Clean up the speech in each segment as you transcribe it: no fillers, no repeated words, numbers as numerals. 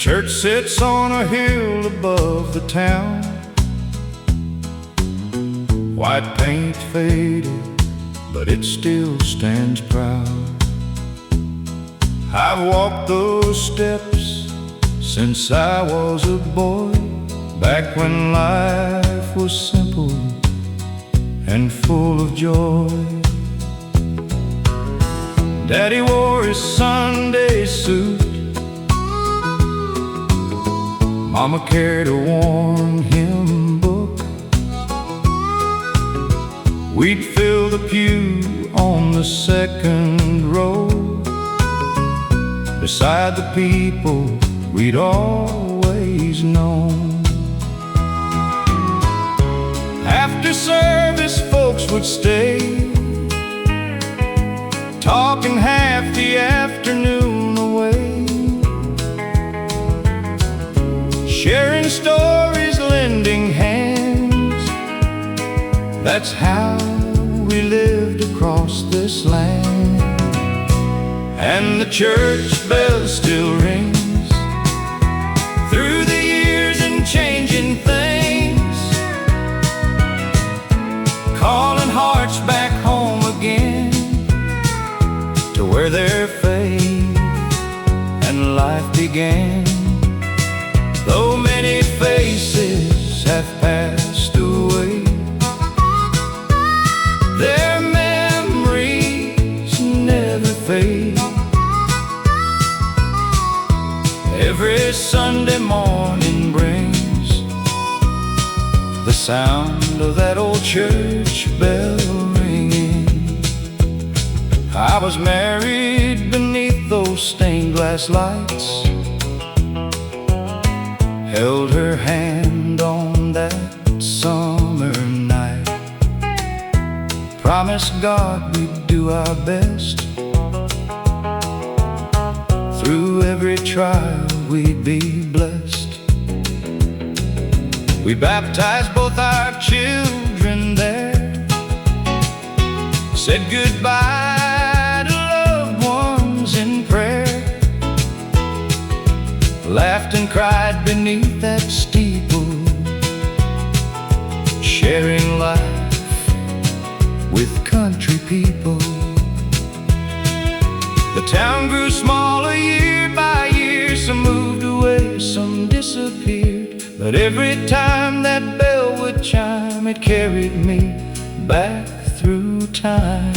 church sits on a hill above the town. White paint faded, but it still stands proud. I've walked those steps since I was a boy, back when life was simple and full of joy. Daddy wore his Sunday suit, Mama carried a worn hymn book. We'd fill the pew on the second row, beside the people we'd always known. After service, folks would stay, talking half the afternoon away, sharing stories, lending hands. That's how we lived across this land. And the church bell still rings through the years and changing things, calling hearts back home again, to where their faith and life began. Though many faces have passed away, their memories never fade. Every Sunday morning brings the sound of that old church bell ringing. I was married beneath those stained glass lights, held her hand on that summer night, promised God we'd do our best. Through every trial we'd be blessed. We baptized both our children there, said goodbye to loved ones in prayer, laughed and cried beneath that steeple, sharing life with country people. The town grew smaller year by year, some moved away, some disappeared, but every time that bell would chime, it carried me back through time.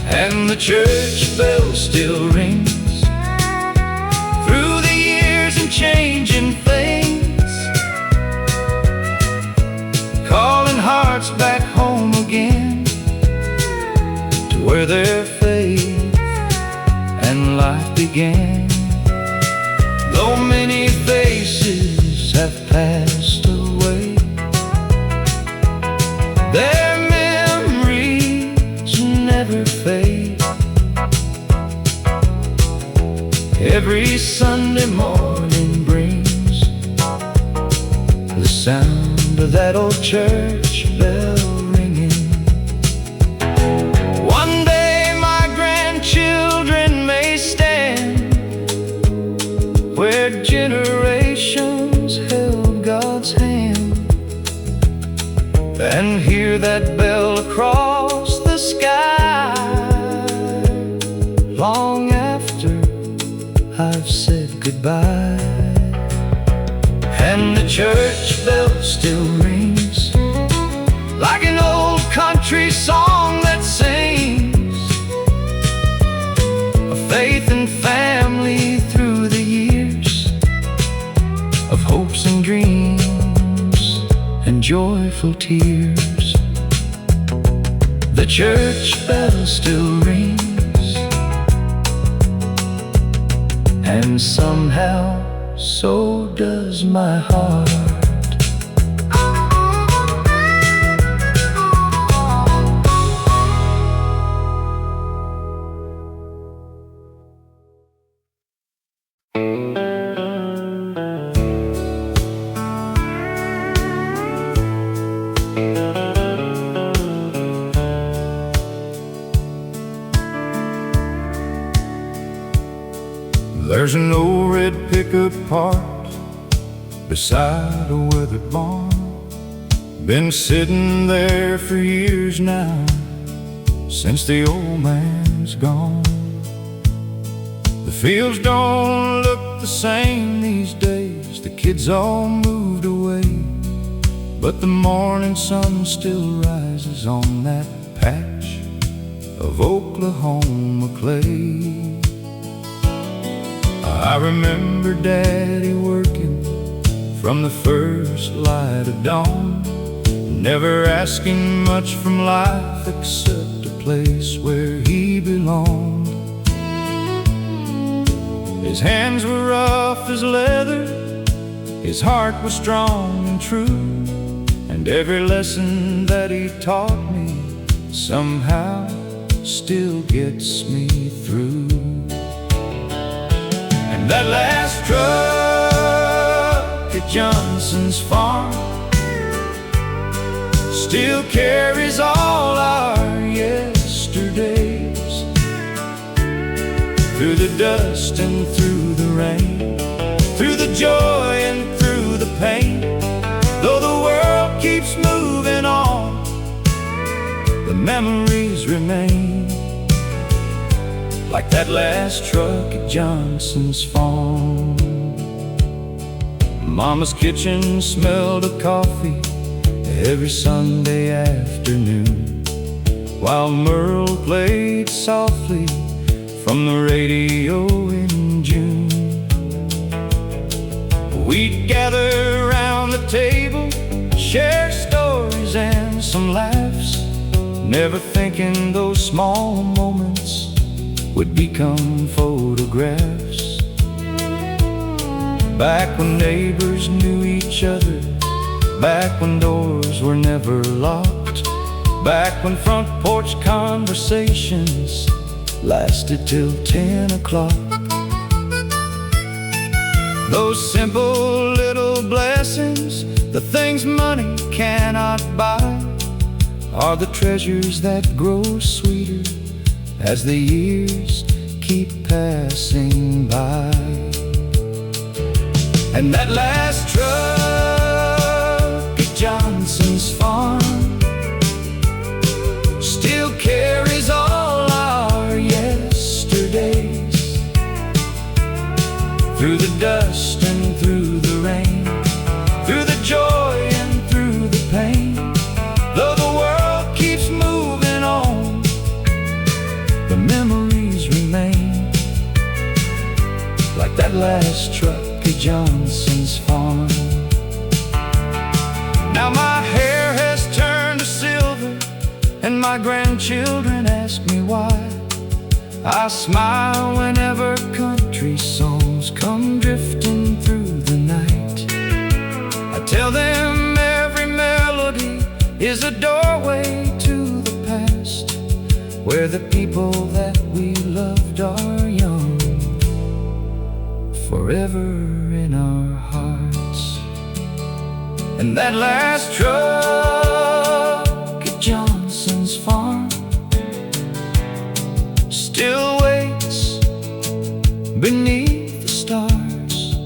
And the church bell still rings through the years and changing things, calling hearts back home again, to where their faith and life began. Though many faces have passed away, their memories never fade. Every Sunday morning brings the sound of that old church bell ringing. One day my grandchildren may stand where generations held God's hand, and hear that bell across the sky, long after I've said goodbye. And the church bell still rings like an old country song that sings of faith and family through the years, of hopes and dreams and joyful tears. The church bell still rings, and somehow so does my heart. There's an old red pickup parked beside a weathered barn. Been sitting there for years now, since the old man's gone. The fields don't look the same these days, the kids all moved away, but the morning sun still rises on that patch of Oklahoma clay. I remember Daddy working from the first light of dawn, never asking much from life except a place where he belonged. His hands were rough as leather, his heart was strong and true, and every lesson that he taught me somehow still gets me through. And that last truck at Johnson's farm still carries all our yesterdays, through the dust and through the rain, through the joy and through the pain. Though the world keeps moving on, the memories remain, like that last truck at Johnson's farm. Mama's kitchen smelled of coffee every Sunday afternoon, while Merle played softly from the radio in June. We'd gather around the table, share stories and some laughs, never thinking those small moments would become photographs. Back when neighbors knew each other, back when doors were never locked, back when front porch conversations lasted till 10 o'clock. Those simple little blessings, the things money cannot buy, are the treasures that grow sweeter as the years keep passing by. And that last truck at Johnson's farm still carries all our yesterdays, through the dust and through the rain, through the joy and through the pain. Though the world keeps moving on, the memories remain, like that last truck at Johnson's farm. Now my hair has turned to silver, and my grandchildren ask me why. I smile whenever country songs come drifting through the night. I tell them every melody is a doorway to the past, where the people that we loved are young, forever in our hearts. And that last truck at Johnson's farm still waits beneath the stars,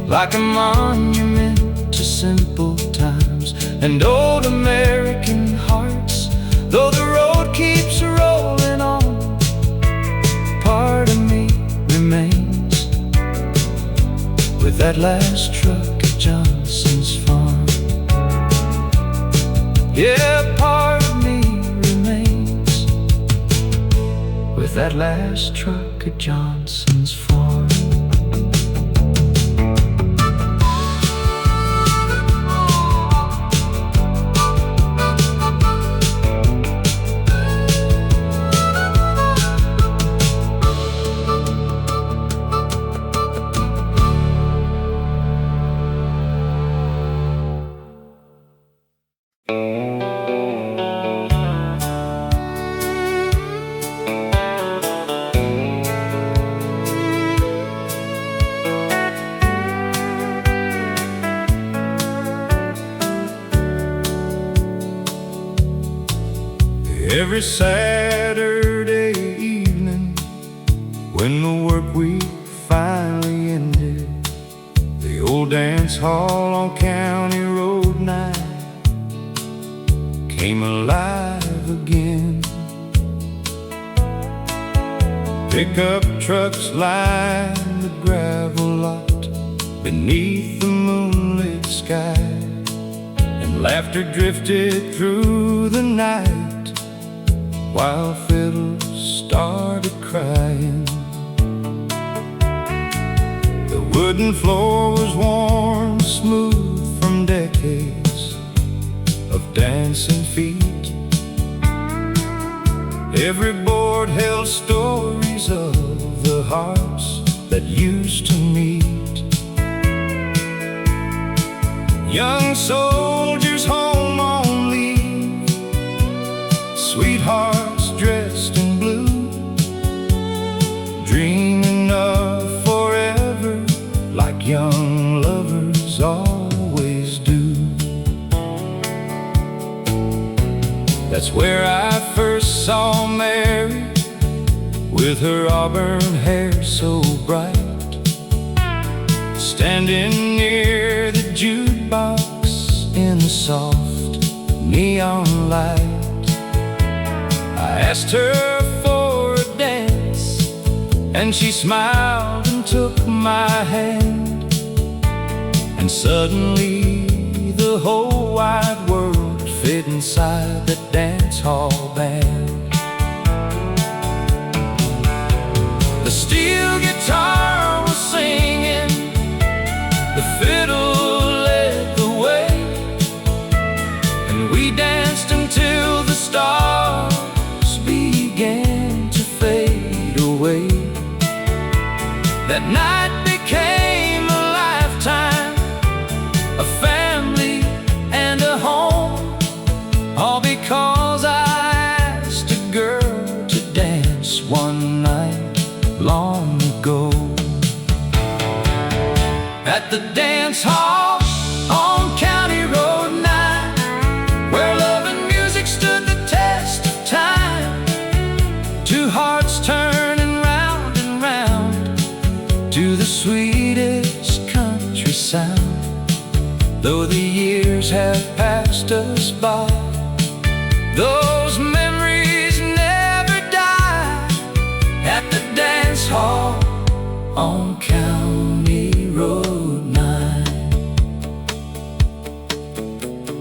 like a monument to simple times and old American hearts. Though the road keeps rolling on, part of me remains with that last truck at Johnson's farm. Yeah, part of me remains with that last truck at Johnson's farm. Every Saturday evening, when the work we finally ended. The old dance hall on County Road 9 came alive again. Pickup trucks lined the gravel lot beneath the moonlit sky, and laughter drifted through the night while fiddles started crying. The wooden floor was warm, smooth from decades of dancing feet. Every board held stories of the hearts that used to meet. Young soldiers home on leave, sweethearts dressed in blue, dreaming of forever like young lovers always do. That's where I first saw Mary, with her auburn hair so bright, standing near the jukebox in the soft neon light. I asked her for a dance, and she smiled and took my hand, and suddenly the whole wide world fit inside the dance hall band. The steel guitar was singing, the fiddle led the way, and we danced until the stars began to fade away. That night became a lifetime, a family and a home, all because I asked a girl to dance one night long ago. At the dance hall on County Road 9, where love and music stood the test of time, two hearts turning round and round to the sweetest country sound. Though the years have passed us by, those memories never die. At the dance hall on County Road 9.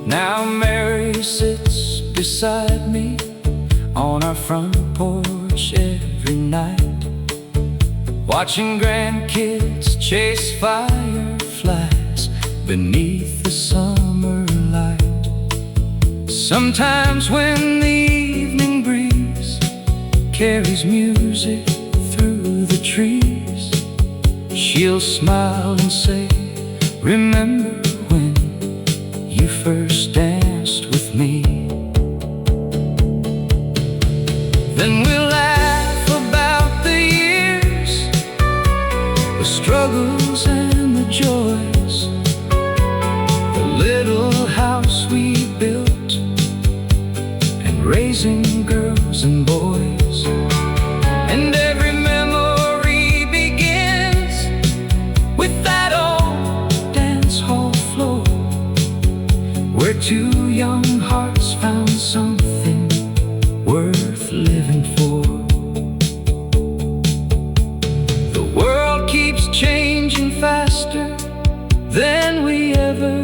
Now Mary sits beside me on our front porch every night, watching grandkids chase fireflies beneath the summer light. Sometimes when the evening breeze carries music through the trees, she'll smile and say, "Remember when you first danced with me?" Then we'll laugh about the years, the struggles and the joys, the little house we built, and raising girls and boys. And every memory begins with that old dance hall floor, where two young hearts found something worth living for. The world keeps changing faster than we ever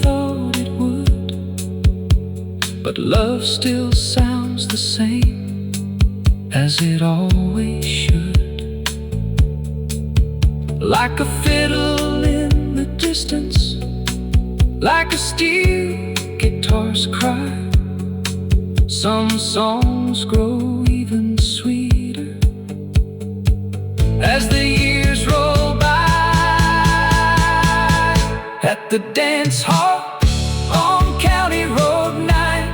thought it would, but love still sounds the same as it always should. Like a fiddle in the distance, like a steel guitar's cry, some songs grow even sweeter as the years roll by. At the dance hall on County Road 9,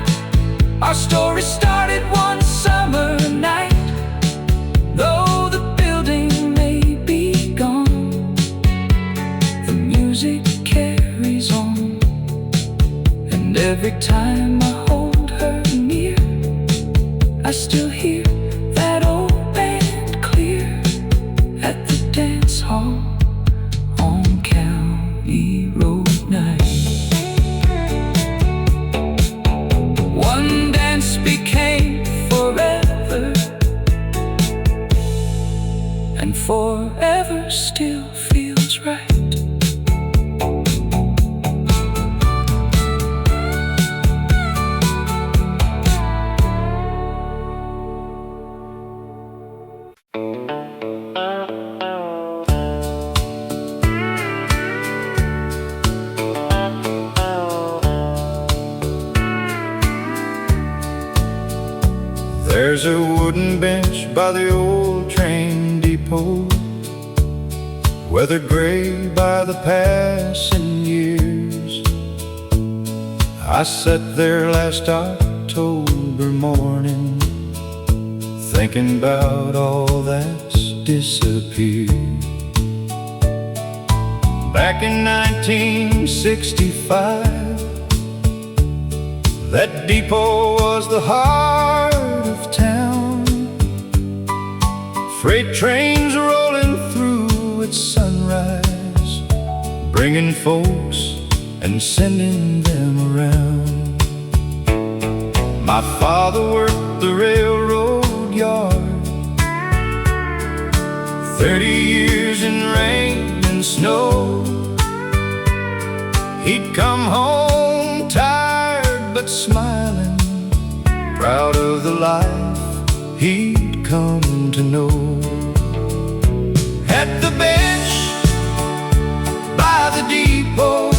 our story started one summer night. Though the building may be gone, the music carries on, and every time I hold her near, I still hear that old band clear. At the There's a wooden bench by the old train depot, weathered gray by the passing years. I sat there last October morning, thinking about all that's disappeared. Back in 1965, that depot was the heart of town. Freight trains rolling through at sunrise, bringing folks and sending them around. My father worked the railroad yard, 30 years in rain and snow. He'd come home tired but smiling, proud of the life he'd come to know. At the bench by the depot,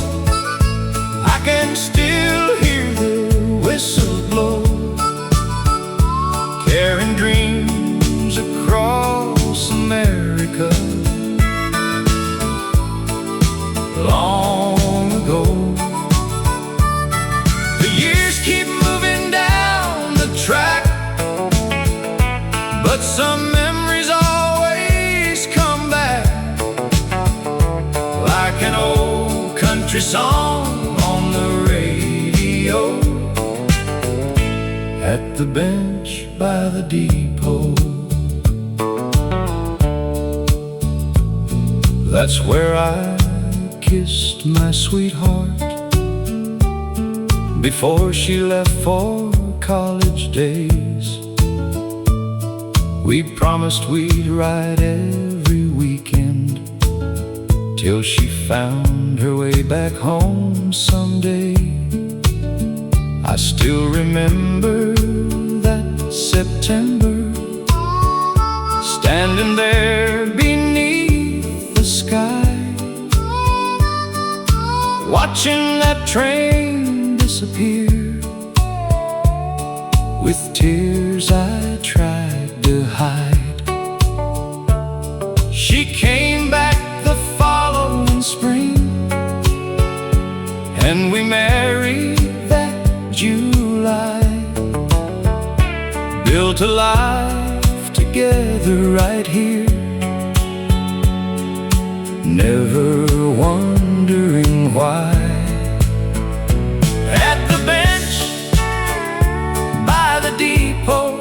I can still hear the whistle blow, carrying dreams across America. Long ago, the years keep moving down the track, but some memories always come back, like an old country song on the radio. At the bench by the depot, that's where I kissed my sweetheart before she left for college days. We promised we'd ride every weekend till she found her way back home someday. I still remember that September, standing there beneath the sky, watching that train disappear. With tears I tried to hide. She came back the following spring, and we married that July. Built a life together right here, never wondering why. At the bench by the depot,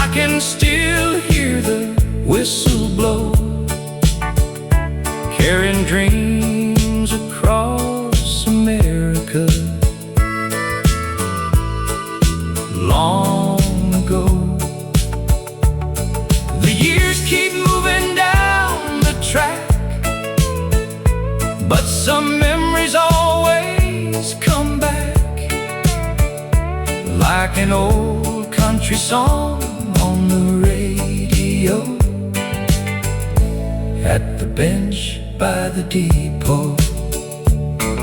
I can still hear the whistle blow, carrying dreams across America. Long ago, the years keep moving down the track, but some memories always come back, like an old country song on the radio. At the bench by the depot,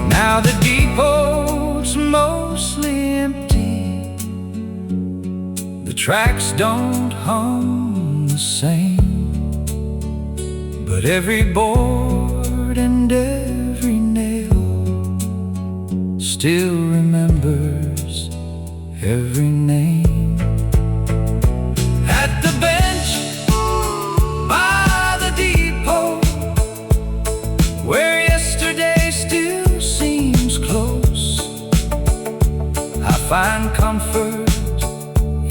now the depot's mostly empty. The tracks don't hum the same, but every board and every nail still remembers every name. At the bench by the depot, where yesterday still seems close, I find comfort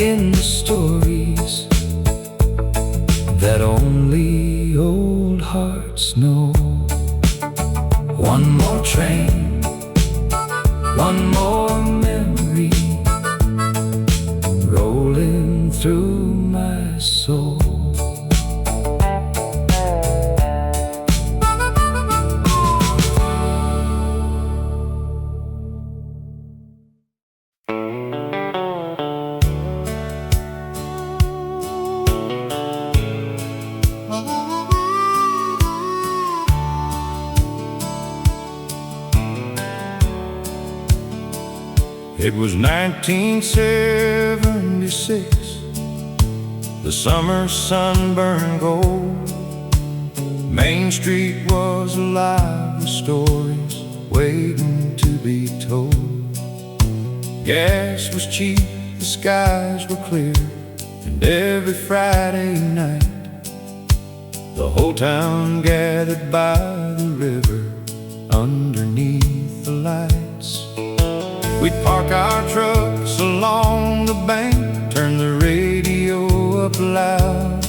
in the stories that only old hearts know. One more train, one more memory, rolling through my soul. It was 1976, the summer sun burned gold. Main Street was alive with stories waiting to be told. Gas was cheap, the skies were clear, and every Friday night the whole town gathered by the river underneath the lights. We'd park our trucks along the bank, turn the radio up loud.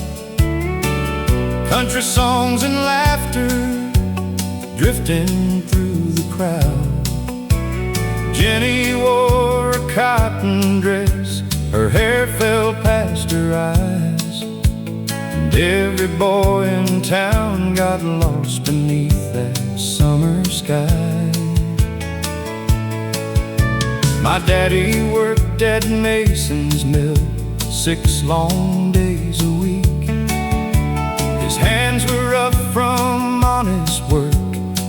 Country songs and laughter drifting through the crowd. Jenny wore a cotton dress, her hair fell past her eyes, and every boy in town got lost beneath that summer sky. My daddy worked at Mason's mill 6 long days a week. His hands were rough from honest work,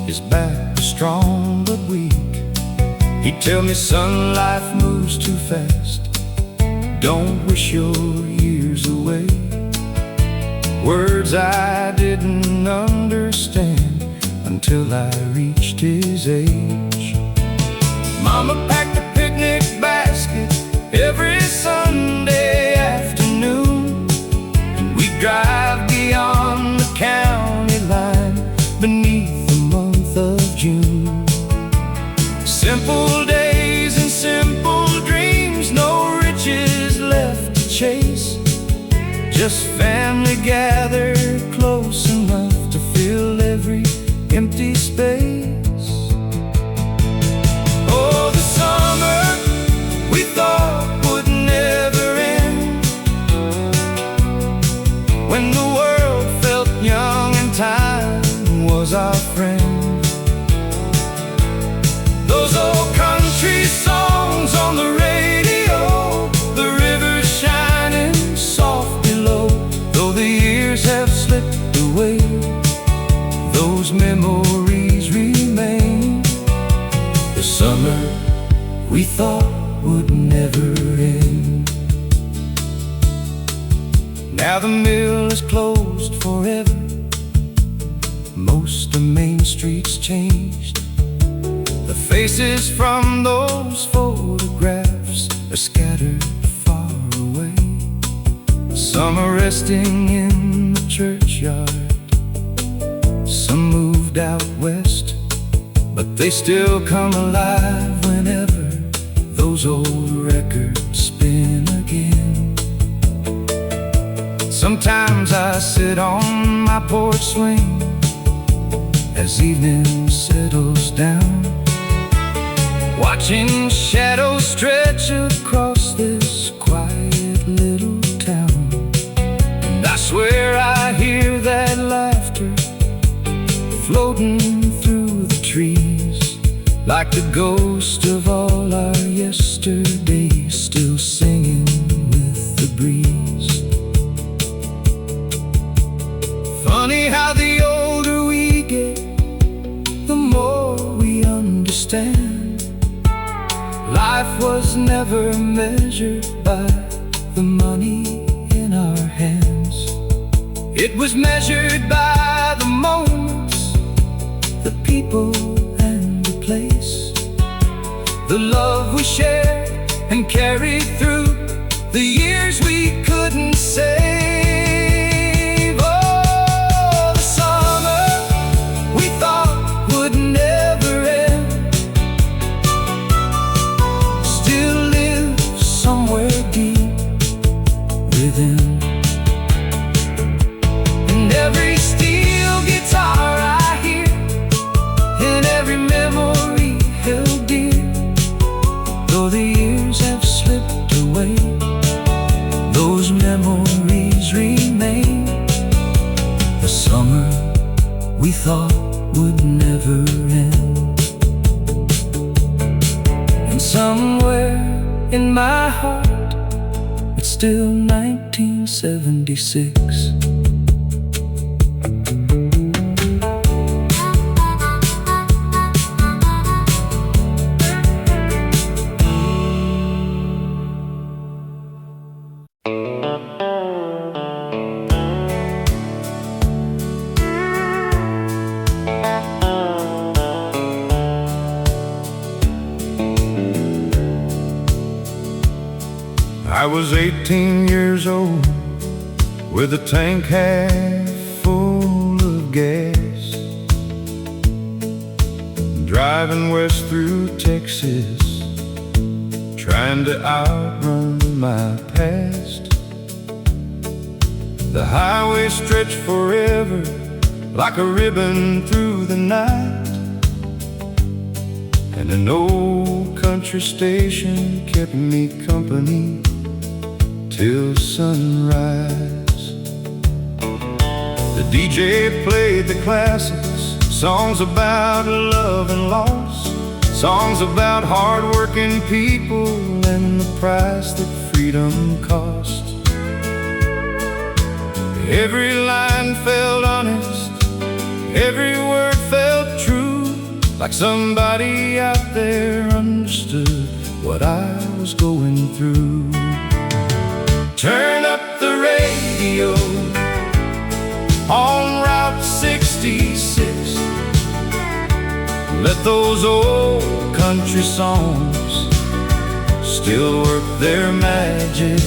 his back was strong but weak. He'd tell me, son, life moves too fast, don't wish your years away. Words I didn't understand until I reached his age. Mama packed a picnic basket every Sunday afternoon, and we'd drive beyond the county line beneath the month of June. Simple days and simple dreams, no riches left to chase, just family gathered close enough to fill every empty space. Oh, the summer we thought would never end, when the world felt young and time was our friend. Those old country songs on the radio, the river shining soft below. Though the years have slipped away, those memories remain. The summer we thought would never end. Now the mill is closed forever, most of Main Street's changed. The faces from those photographs are scattered far away. Some are resting in the churchyard, some moved out west, but they still come alive whenever those old records spin again. Sometimes I sit on my porch swing as evening settles down, watching shadows stretch across this quiet little town. And I swear I hear that laughter floating through the trees, like the ghost of all our yesterdays still singing with the breeze. Funny how the older we get, the more we understand. Life was never measured by the money in our hands. It was measured by the moments, the people and the place, the love we shared and carried through the years we couldn't save. Oh, the summer we thought would never end still lives somewhere deep within. And every steel guitar I hear, and every memory held dear, though the years have slipped away, those memories remain. The summer we thought would never end. And somewhere in my heart, it's still 1976. I was 18 years old, with a tank half full of gas, driving west through Texas, trying to outrun my past. The highway stretched forever, like a ribbon through the night, and an old country station kept me company till sunrise. The DJ played the classics, songs about love and loss, songs about hard-working people and the price that freedom cost. Every line felt honest, every word felt true, like somebody out there understood what I was going through. Turn up the radio on Route 66. Let those old country songs still work their magic.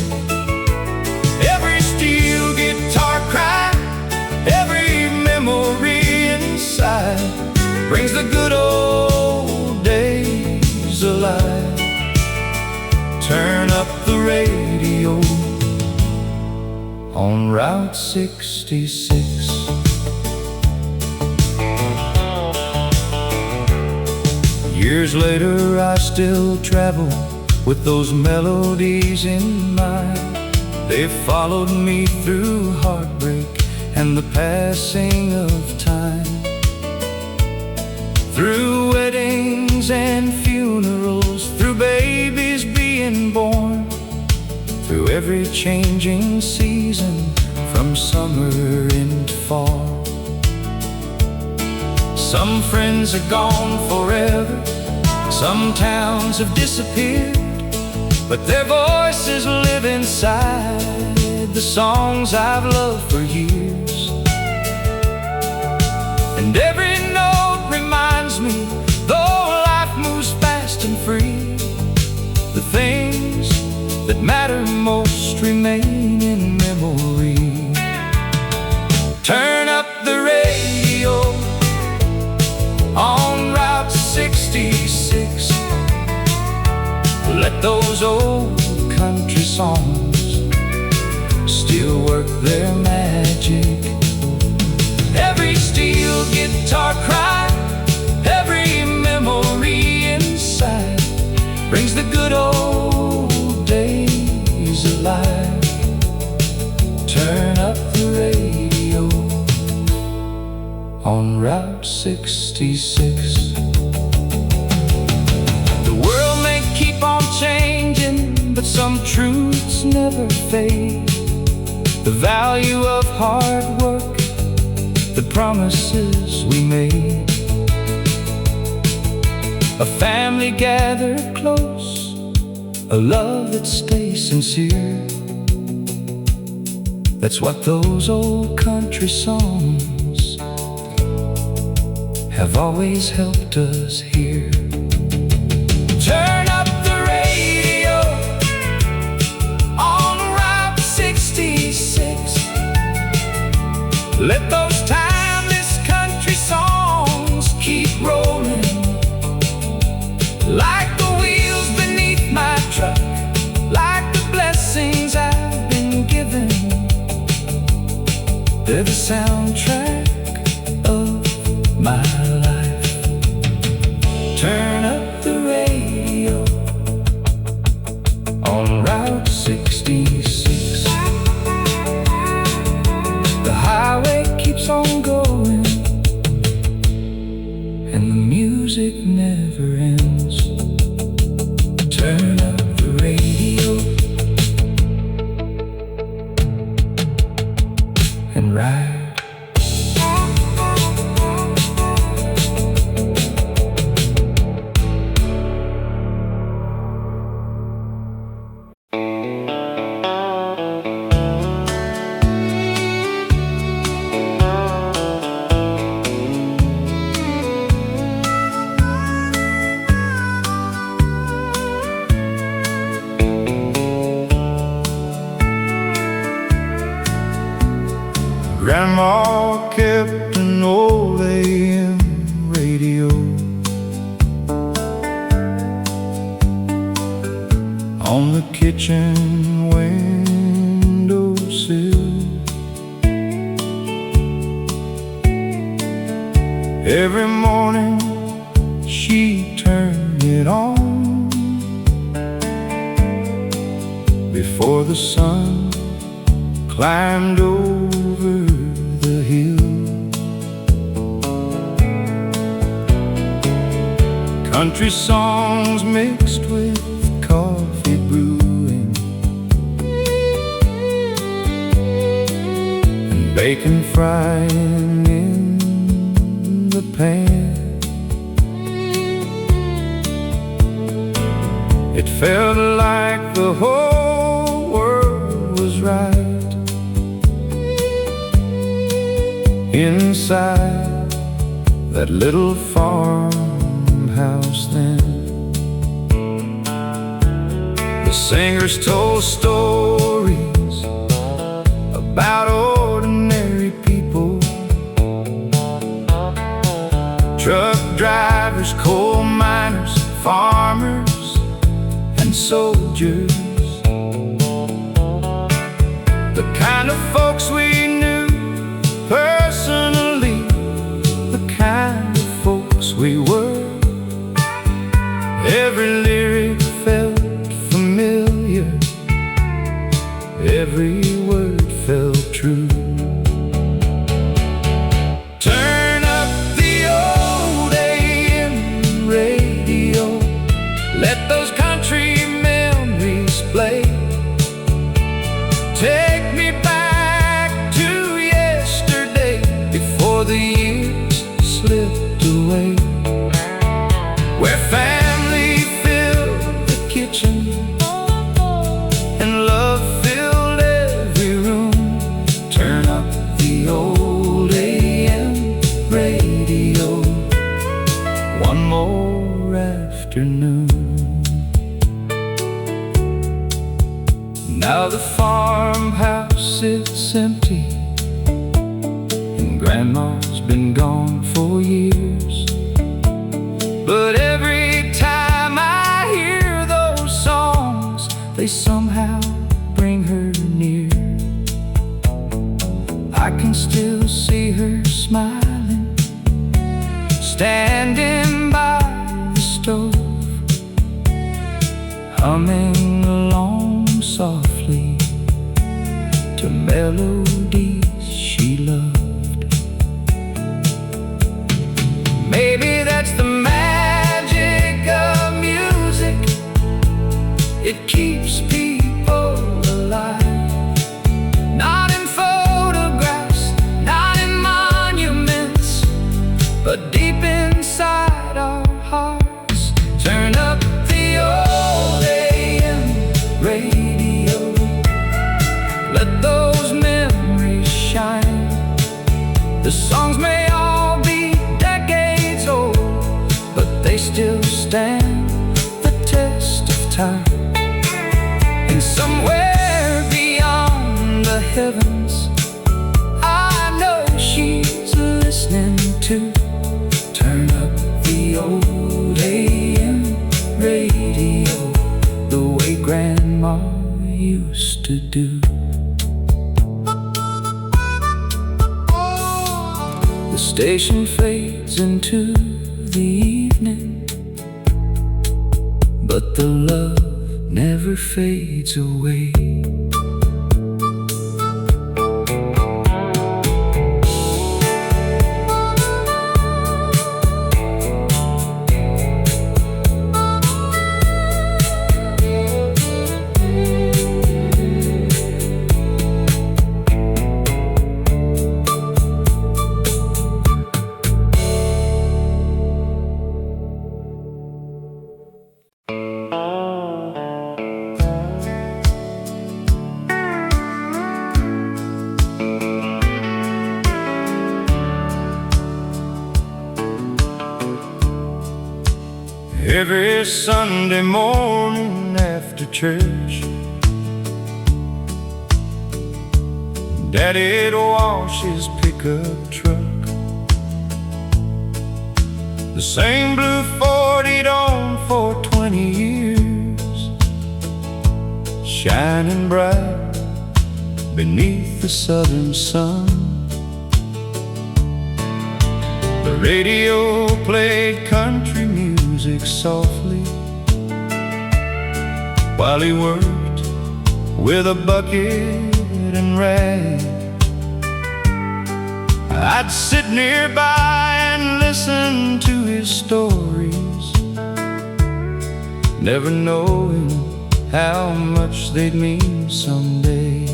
Every steel guitar cry, every memory inside brings the good old days alive. Turn up the radio on Route 66. Years later I still travel with those melodies in mind. They followed me through heartbreak and the passing of time, through weddings and funerals, through babies being born, through every changing season, from summer into fall. Some friends are gone forever, some towns have disappeared, but their voices live inside the songs I've loved for years. And every note reminds me, though life moves fast and free, the things that matter most remain in memory. Turn up the radio on Route 66. Let those old country songs still work their magic. Every steel guitar cry, every memory inside brings the good old days alive. Turn up the radio on Route 66. Changing, but some truths never fade. The value of hard work, the promises we made, a family gathered close, a love that stays sincere. That's what those old country songs have always helped us hear. Turn up the radio on Route 66. Let those timeless country songs keep rolling, like the wheels beneath my truck, like the blessings I've been given. They're the soundtrack of my life. Turn up the radio on Route 66. The highway keeps on going, and the music never ends. Turn up the radio and ride. the kitchen windowsill. Every morning she turned it on before the sun climbed over the hill. Country songs mixed with coffee brewing, and bacon frying in the pan. It felt like the whole world was right inside that little farmhouse then. The singers told stories about ordinary people, truck drivers, coal miners, farmers, and soldiers. The kind of folks we knew personally, the kind of folks we were. Every lyric felt familiar, every word felt true. Turn up the old AM radio, let those country memories play. Take me back to yesterday, before the years slipped away, where family filled the kitchen and love filled every room. Turn up the old AM radio one more afternoon. Now the farmhouse sits empty, and Grandma's been gone for years. But every time I hear those songs, they somehow bring her near. I can still see her smiling, standing by the stove, humming along softly to melodies she loved. Maybe that's the magic of music, it keeps people alive. Not in photographs, not in monuments, but deep inside our hearts. Turn up the old AM radio, let those memories shine. The songs may all be decades old, but they still stand the test of time. And somewhere beyond the heavens, I know she's listening too. Turn up the old AM radio, the way Grandma used to do. The station fades into the evening, but the love never fades away. Every Sunday morning after church, Daddy'd wash his pickup truck, the same blue Ford he'd owned for 20 years. shining bright beneath the southern sun. The radio played country music softly while he worked with a bucket and rag. I'd sit nearby and listen to his stories, never knowing how much they'd mean someday.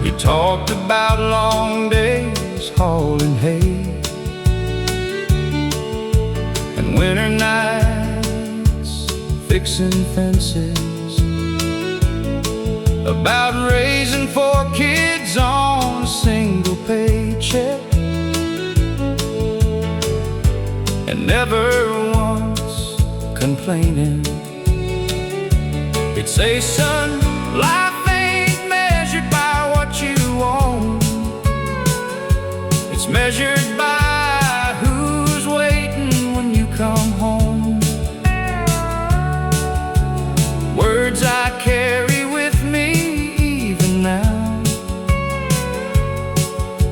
He talked about long days hauling hay and winter nights fixing fences, about raising 4 kids on a single paycheck, and never once complaining. He'd say, son, life ain't measured by what you own. It's measured by who's waiting when you come home. Words I carry with me even now,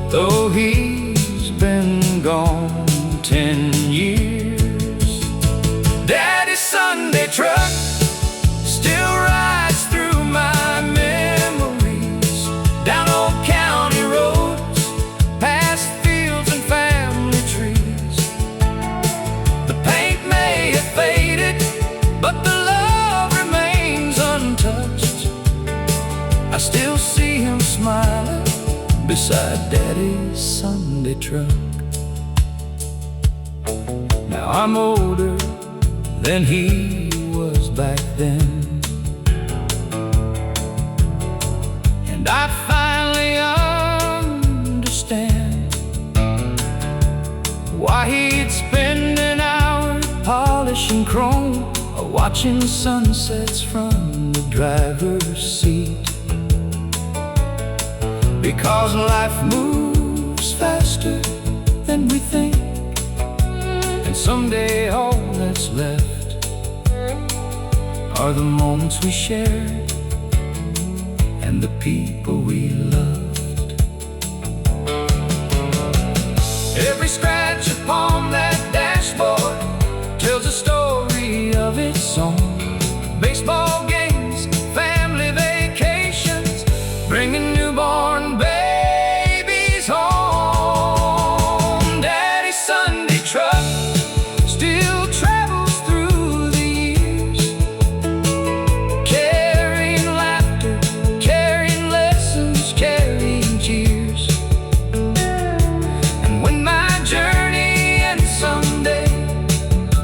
though he's been gone 10 years. Daddy's Sunday truck still rides through my memories, down old county roads, past fields and family trees. The paint may have faded, but the love remains untouched. I still see him smiling beside Daddy's Sunday truck. Now I'm older than he was back then, and I finally understand why he'd spend an hour polishing chrome or watching sunsets from the driver's seat. Because life moves faster than we think, and someday all that's left are the moments we shared and the people we loved. Every scratch upon that dashboard tells a story of its own. Baseball games, family vacations, bringing newborn babies home. Daddy's Sunday truck still travels through the years, carrying laughter, carrying lessons, carrying tears. And when my journey ends someday,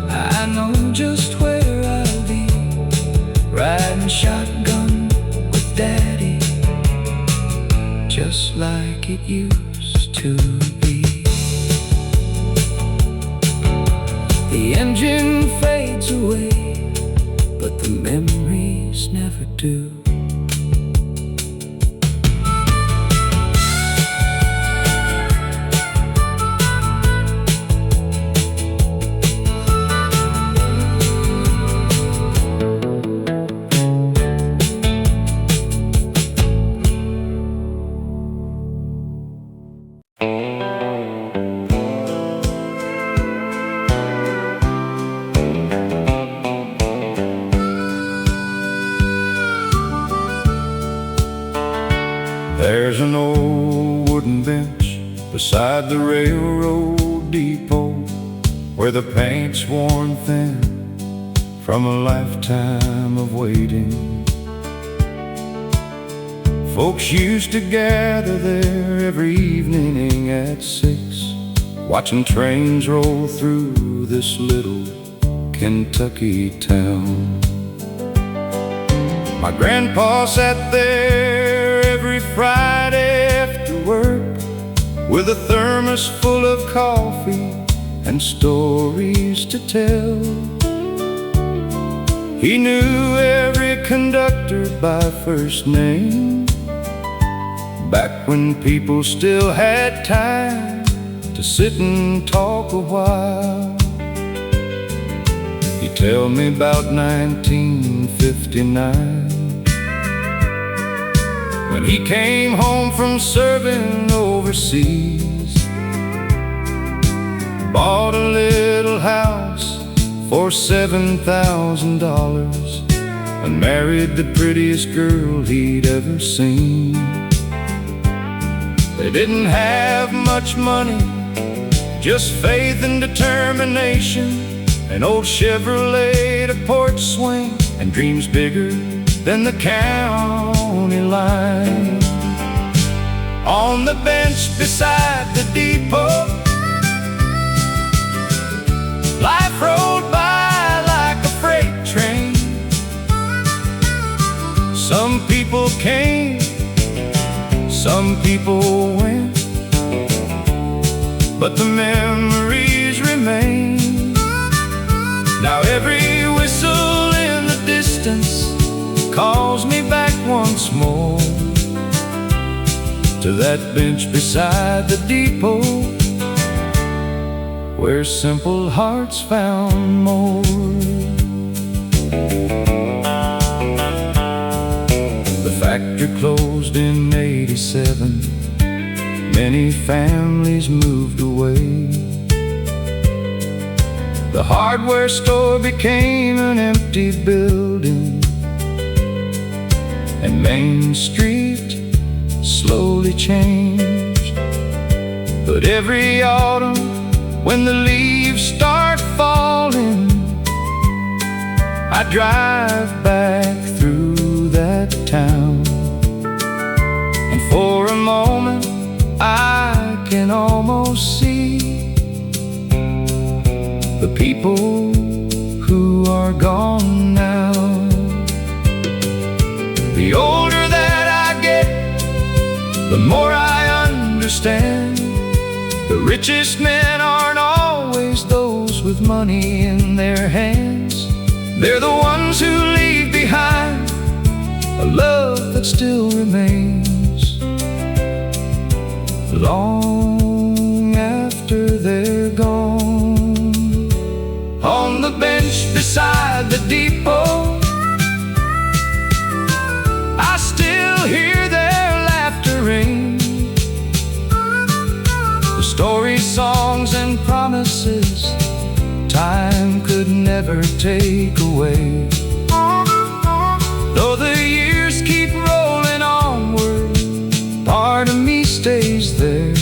I know just where I'll be, riding shotgun with Daddy, just like it used to be. The engine fades away, but the memories never do. There's an old wooden bench beside the railroad depot, where the paint's worn thin from a lifetime of waiting. Folks used to gather there every evening at 6, watching trains roll through this little Kentucky town. My grandpa sat there every Friday after work, with a thermos full of coffee and stories to tell. He knew every conductor by first name, back when people still had time to sit and talk a while. He tell me about 1959, when he came home from serving overseas, bought a little house for $7,000 and married the prettiest girl he'd ever seen. They didn't have much money, just faith and determination, an old Chevrolet to porch swing, and dreams bigger than the county line. On the bench beside the depot, life rolled by like a freight train. Some people came, some people went, but the memories remain. Now every whistle in the distance calls me back once more to that bench beside the depot, where simple hearts found more. The factory closed in '87. Many families moved away. The hardware store became an empty building, and Main Street slowly changed. But every autumn, when the leaves start falling, I drive back through that town, and for a moment I can almost see the people who are gone now. The older that I get, the more I understand. The richest men aren't always those with money in their hands. They're the ones who leave behind a love that still remains long after they're gone. On the bench beside the depot, I still hear their laughter ring. The stories, songs, and promises time could never take away. Though the years keep rolling onward, part of me stays there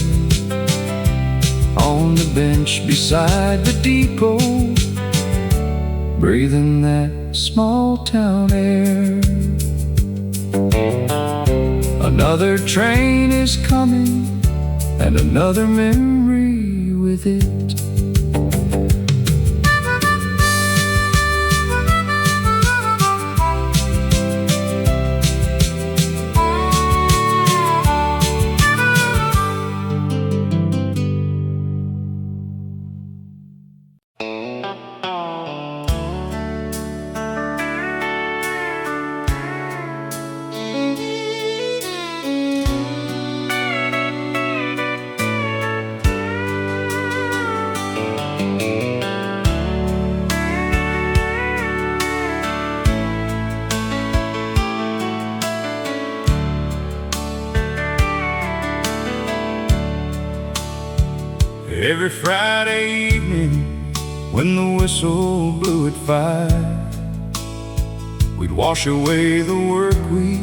on the bench beside the depot, breathing that small town air. Another train is coming, and another memory with it. Every Friday evening, when the whistle blew at 5, we'd wash away the work week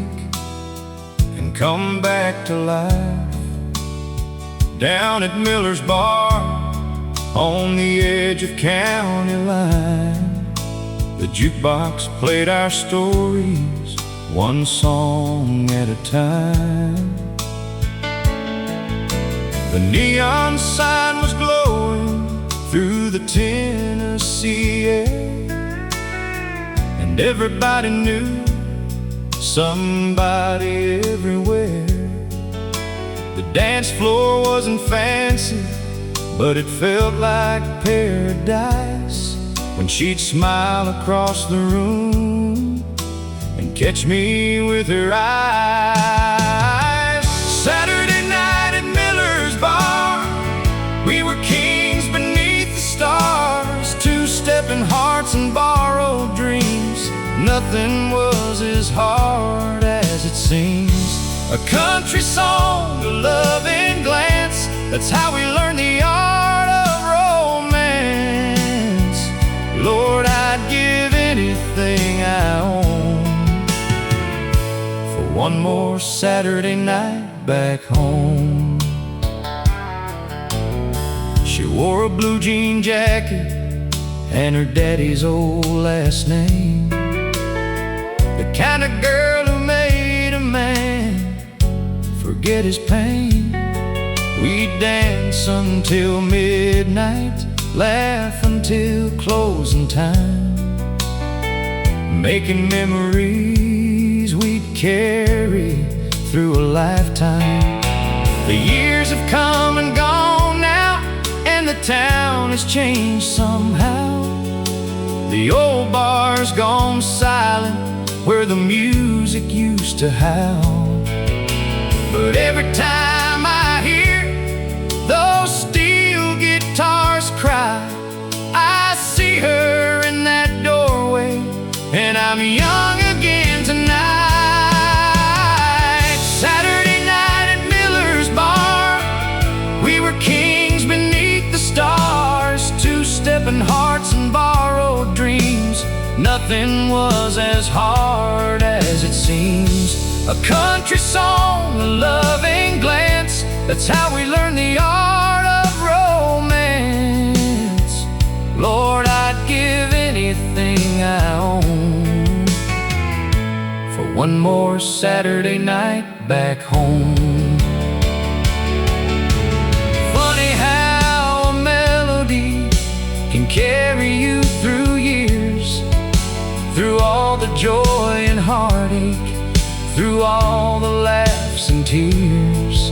and come back to life. Down at Miller's Bar, on the edge of county line, the jukebox played our stories, one song at a time. The neon sign was glowing through the Tennessee air, and everybody knew somebody everywhere. The dance floor wasn't fancy, but it felt like paradise when she'd smile across the room and catch me with her eyes. Saturday night at Miller's Bar, we were kings beneath the stars, two-stepping hearts and bar nothing was as hard as it seems. A country song, a loving glance, that's how we learn the art of romance. Lord, I'd give anything I own for one more Saturday night back home. She wore a blue jean jacket and her daddy's old last name, the kind of girl who made a man forget his pain. We'd dance until midnight, laugh until closing time, making memories we'd carry through a lifetime. The years have come and gone now, and the town has changed somehow. The old bar's gone silent where the music used to howl. But every time I hear those steel guitars cry, I see her in that doorway, and I'm young again tonight. Saturday night at Miller's Bar, we were kings beneath the stars, two-stepping hearts and borrowed dreams. Nothing was as hard as it seems. A country song, a loving glance, that's how we learn the art of romance. Lord, I'd give anything I own for one more Saturday night back home. Funny how a melody can carry you through years, through all the joy and heartache, through all the laughs and tears.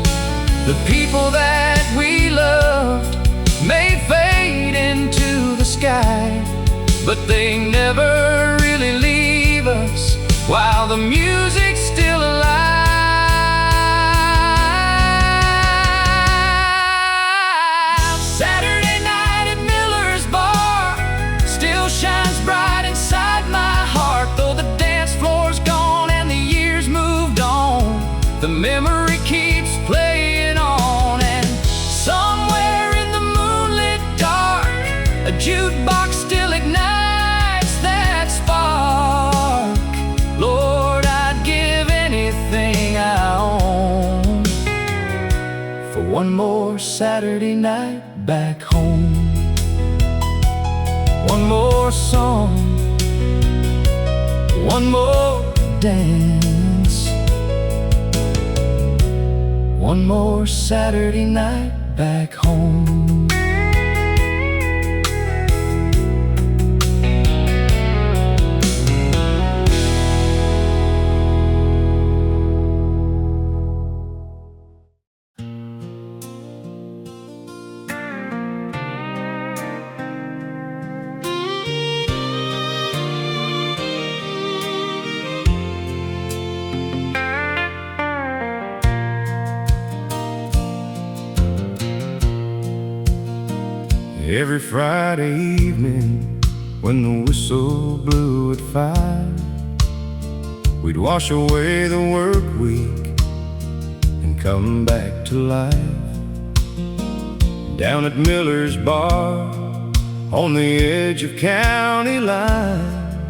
The people that we loved may fade into the sky, but they never really leave us while the music's still alive. Saturday night at Miller's Bar still shines bright inside my heart, though the dance floor's gone and the years moved on. The memory keeps playing on, and somewhere in the moonlit dark, a jukebox still ignites that spark. Lord, I'd give anything I own for one more Saturday night back home. One more song, one more dance, one more Saturday night back home. Every Friday evening, when the whistle blew at 5, we'd wash away the work week and come back to life. Down at Miller's Bar, on the edge of county line,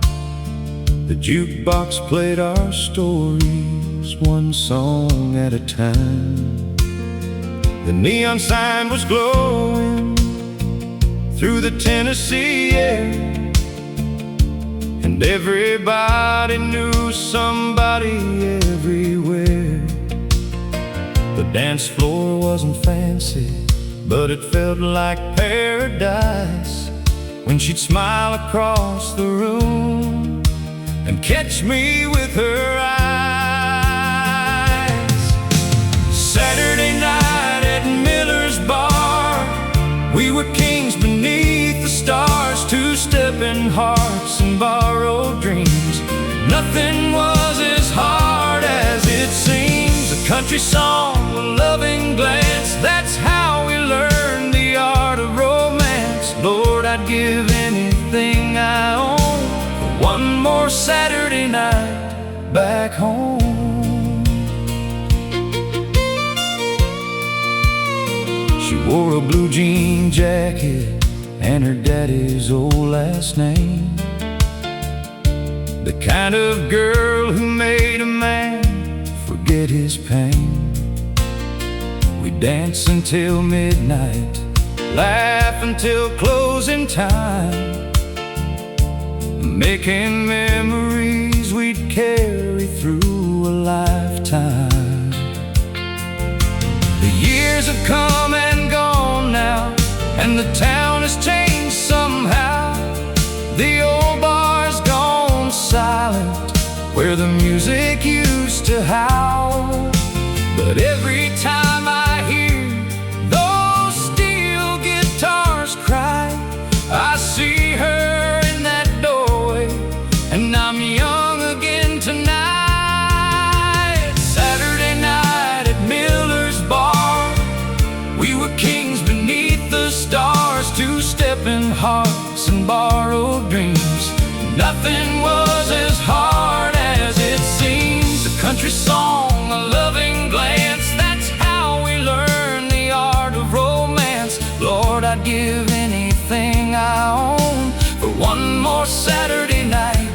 the jukebox played our stories, one song at a time. The neon sign was glowing through the Tennessee air, and everybody knew somebody everywhere. The dance floor wasn't fancy, but it felt like paradise when she'd smile across the room and catch me with her eyes. Saturday night at Miller's Bar, we were kings beneath the stars, two-stepping hearts and borrowed dreams. Nothing was as hard as it seems. A country song, a loving glance, that's how we learn the art of romance. Lord, I'd give anything I own for one more Saturday night back home. She wore a blue jean jacket and her daddy's old last name, the kind of girl who made a man forget his pain. We dance until midnight, laugh until closing time, making memories we'd carry through a lifetime. The years have come and gone now, and the town has changed somehow. The old bar's gone silent, where the music used to howl. But every time I hear those steel guitars cry, I see her in that doorway, and I'm young again tonight. Saturday night at Miller's Bar, we were kings beneath the stars, two-stepping hearts and borrowed dreams. Nothing was as hard as it seems. A country song, a loving glance, that's how we learn the art of romance. Lord, I'd give anything I own for one more Saturday night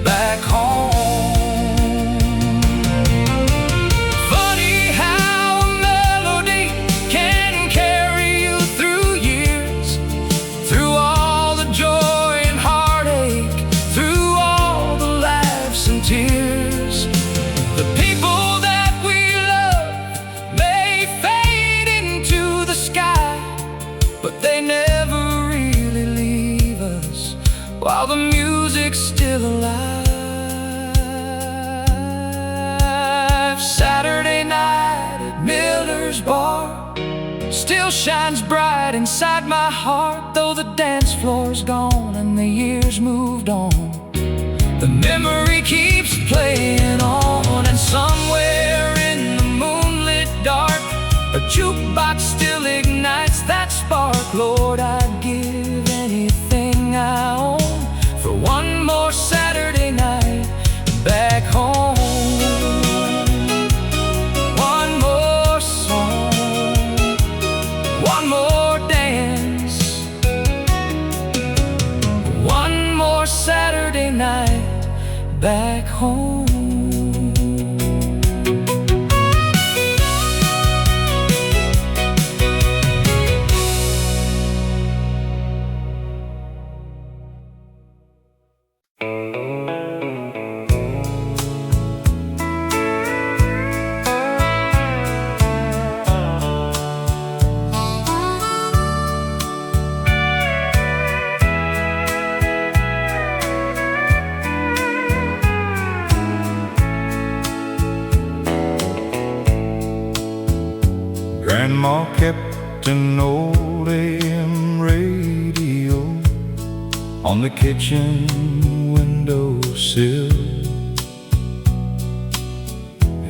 back home. Funny how a melody can carry you through years, through all the joy and heartache, through all the laughs and tears. The people that we love may fade into the sky, but they never really leave us while the music's still alive. Saturday night at Miller's Bar still shines bright inside my heart, though the dance floor's gone and the years moved on. The memory keeps playing on, and somewhere in the moonlit dark, a jukebox still ignites that spark. Lord, I'd give anything I own for one more Saturday night back home. One more song, one more dance, one more Saturday night back home. Grandma kept an old AM radio on the kitchen windowsill.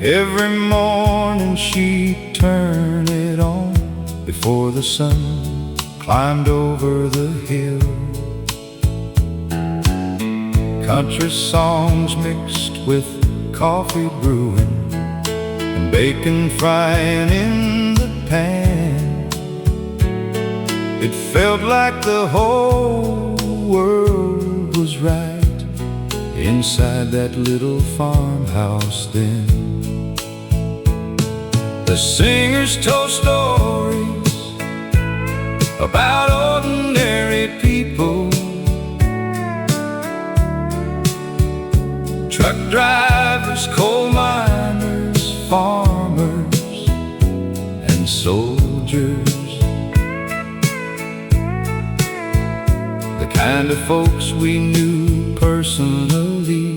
Every morning she'd turn it on before the sun climbed over the hill. Country songs mixed with coffee brewing and bacon frying in the pan. It felt like the whole world was right inside that little farmhouse then. The singers told stories about ordinary people, truck drivers, coal miners, farmers, and soldiers. The kind of folks we knew personally,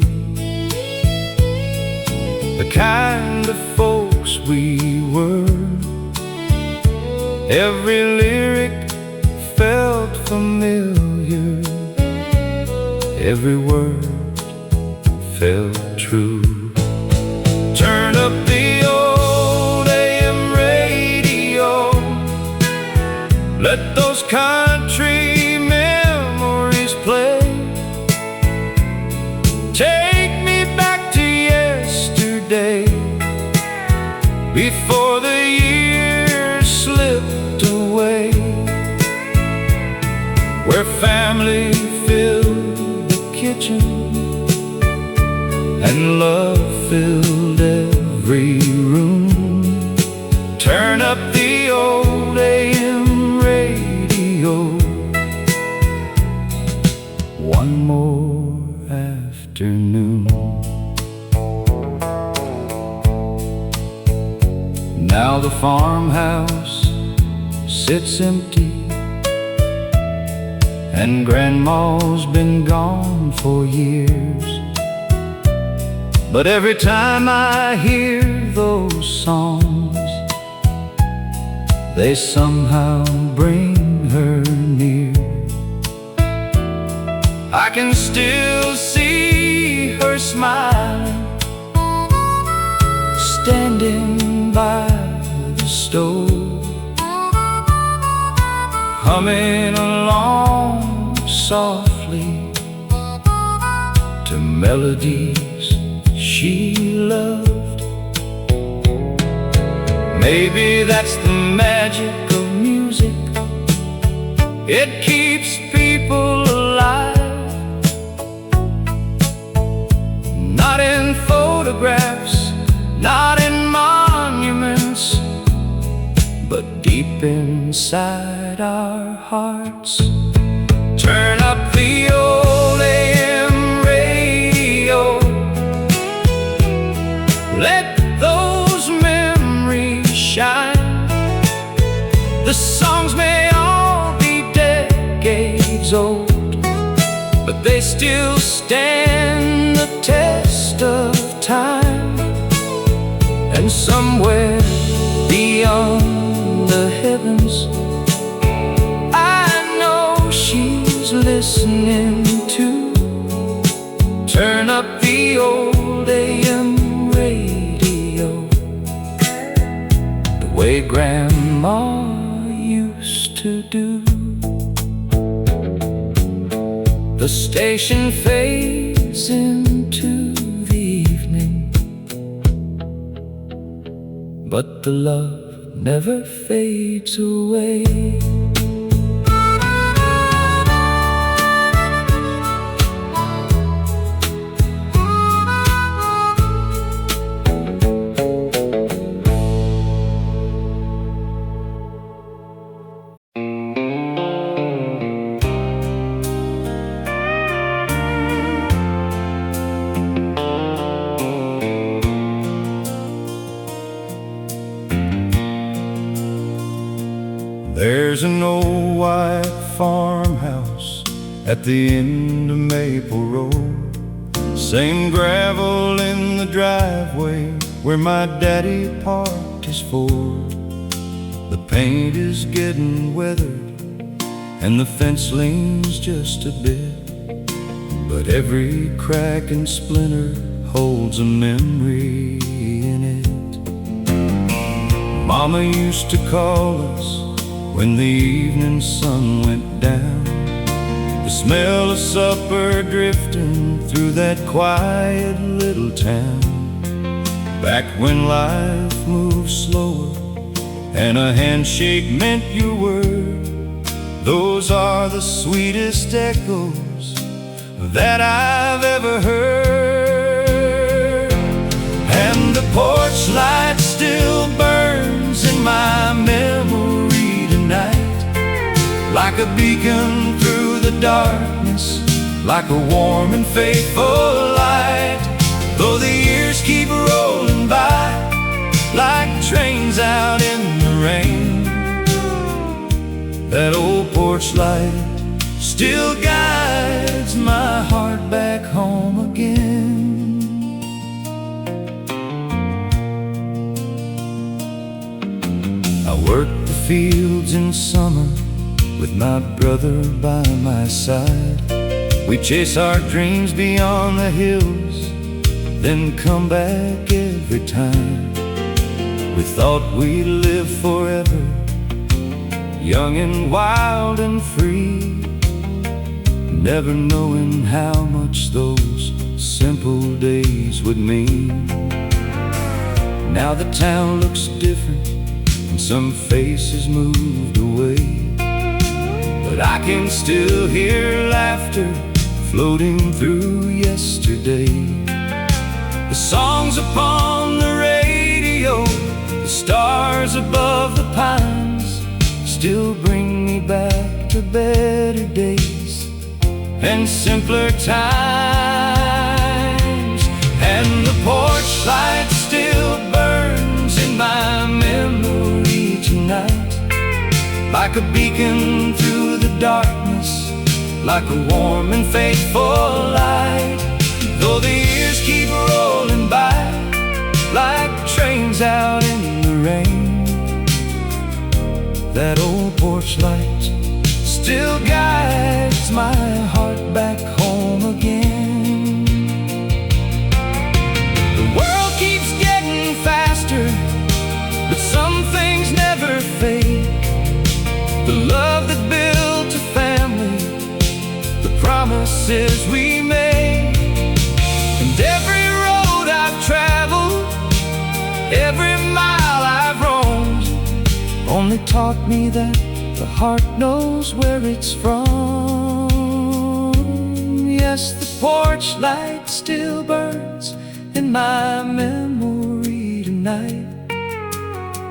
the kind of folks we were. Every lyric felt familiar, every word felt true. Turn up the old AM radio, let those country memories play. Her family filled the kitchen, and love filled every room. Turn up the old AM radio, one more afternoon. Now the farmhouse sits empty, and Grandma's been gone for years. But every time I hear those songs, they somehow bring her near. I can still see her smiling, standing by the stove, humming along softly to melodies she loved. Maybe that's the magic of music. It keeps people alive, not in photographs, not in monuments, but deep inside our hearts. Turn up the old AM radio, let those memories shine. The songs may all be decades old, but they still stand the test of time. And somewhere beyond the heavens, I know she's listening too. Turn up the old AM radio, the way Grandma used to do. The station fades into the evening, but the love never fades away. There's an old white farmhouse at the end of Maple Road. Same gravel in the driveway where my daddy parked his Ford. The paint is getting weathered and the fence leans just a bit, but every crack and splinter holds a memory in it. Mama used to call us when the evening sun went down, the smell of supper drifting through that quiet little town. Back when life moved slower and a handshake meant your word, those are the sweetest echoes that I've ever heard. And the porch light still burns in my memory tonight, like a beacon through the darkness, like a warm and faithful light. Though the years keep rolling by like trains out in the rain, that old porch light still guides my heart back home again. I worked the fields in summer with my brother by my side. We chase our dreams beyond the hills, then come back every time. We thought we'd live forever, young and wild and free, never knowing how much those simple days would mean. Now the town looks different and some faces moved away, but I can still hear laughter floating through yesterday. The songs upon the radio, the stars above the pines, still bring me back to better days and simpler times. And the porch light still burns in my memory tonight, like a beacon through the darkness, like a warm and faithful light. Though the years keep rolling by, like trains out in the rain, that old porch light still guides my heart back home again. The world keeps getting faster, but some things never fade. The love that built a family, the promises we made, and every road I've traveled, every mile I've roamed, only taught me that the heart knows where it's from. Yes, the porch light still burns in my memory tonight,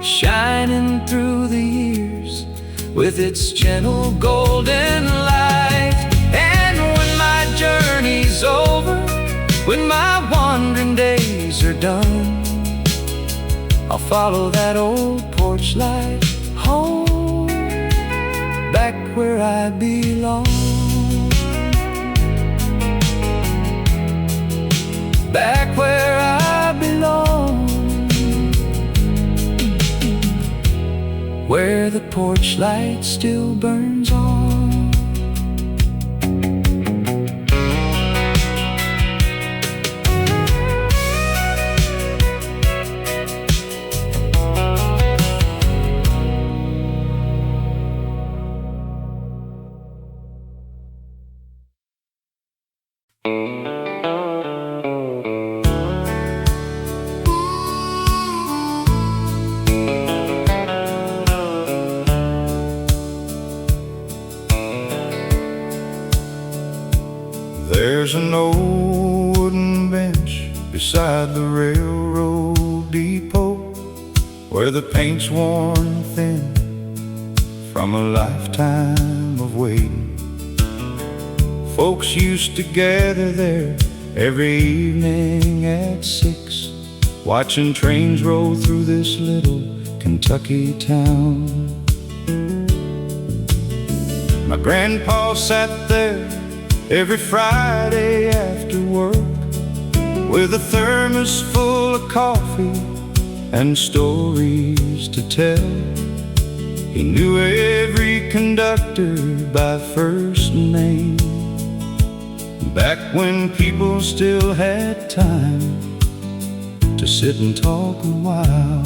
shining through the years with its gentle golden light. And when my journey's over, when my wandering days are done, I'll follow that old porch light home, back where I belong, back where I belong, where the porch light still burns on. There's an old wooden bench beside the railroad depot, where the paint's worn thin from a lifetime of waiting. Folks used to gather there every evening at 6, watching trains roll through this little Kentucky town. My grandpa sat there every Friday after work, with a thermos full of coffee and stories to tell. He knew every conductor by first name, back when people still had time to sit and talk a while.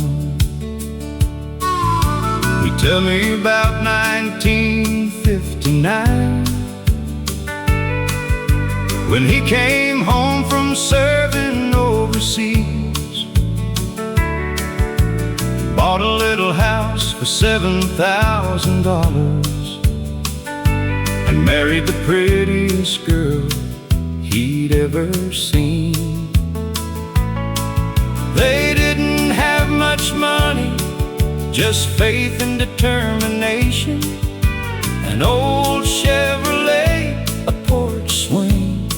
He'd tell me about 1959, when he came home from serving overseas, bought a little house for $7,000 and married the prettiest girl he'd ever seen. They didn't have much money, just faith and determination, an old Chevrolet, a porch swing,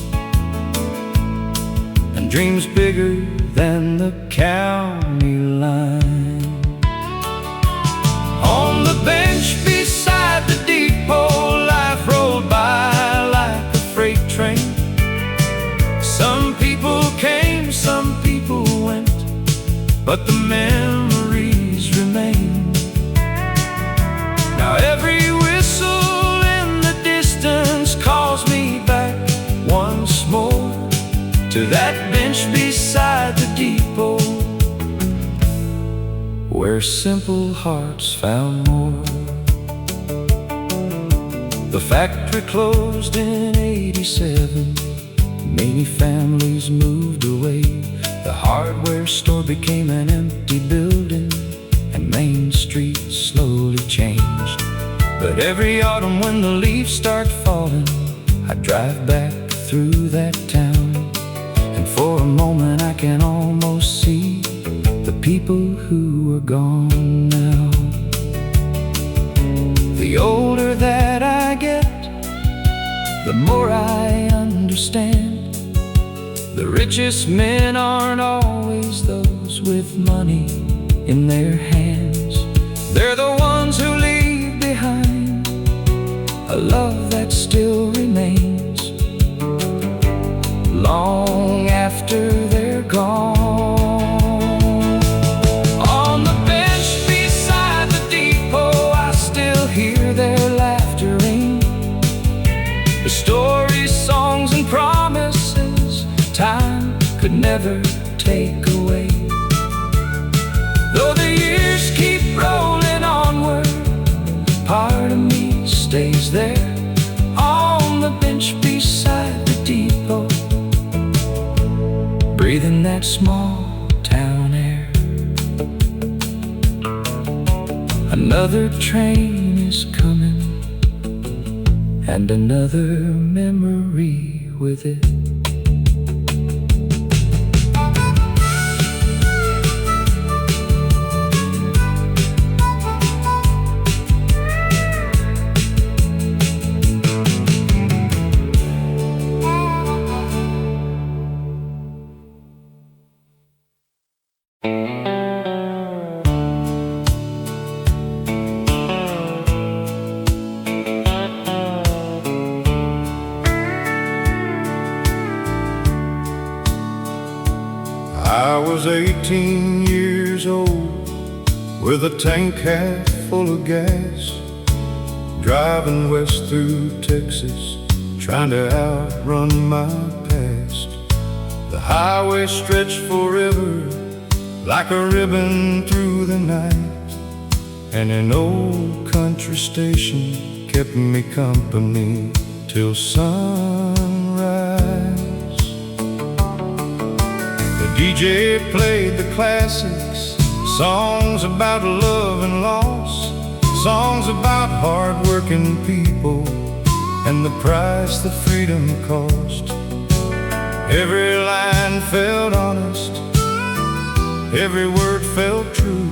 and dreams bigger than the county line. On the bench beside the depot, life rolled by like a freight train. Some people came, some people went, but the memories remain. Now every whistle in the distance calls me back once more to that bench beside the depot, where simple hearts found more. The factory closed in '87, many families moved away. The hardware store became an empty building, and Main Street slowly changed. But every autumn when the leaves start falling, I drive back through that town, and for a moment I can almost see the people who are gone now. The older that I get, the more I understand. The richest men aren't always those with money in their hands. They're the ones who leave behind a love that still remains long after they're gone. On the bench beside the depot, I still hear their laughter ring. The stories, songs, and promises time could never take away. Though the years keep rolling onward, part of me stays there on the bench beside the depot, breathing that small town air. Another train is coming, and another memory with it. I was 18 years old, with a tank half full of gas, driving west through Texas, trying to outrun my past. The highway stretched forever, like a ribbon through the night, and an old country station kept me company till sunrise. The DJ played the classics, songs about love and loss, songs about hard-working people and the price that freedom cost. Every line felt honest, every word felt true,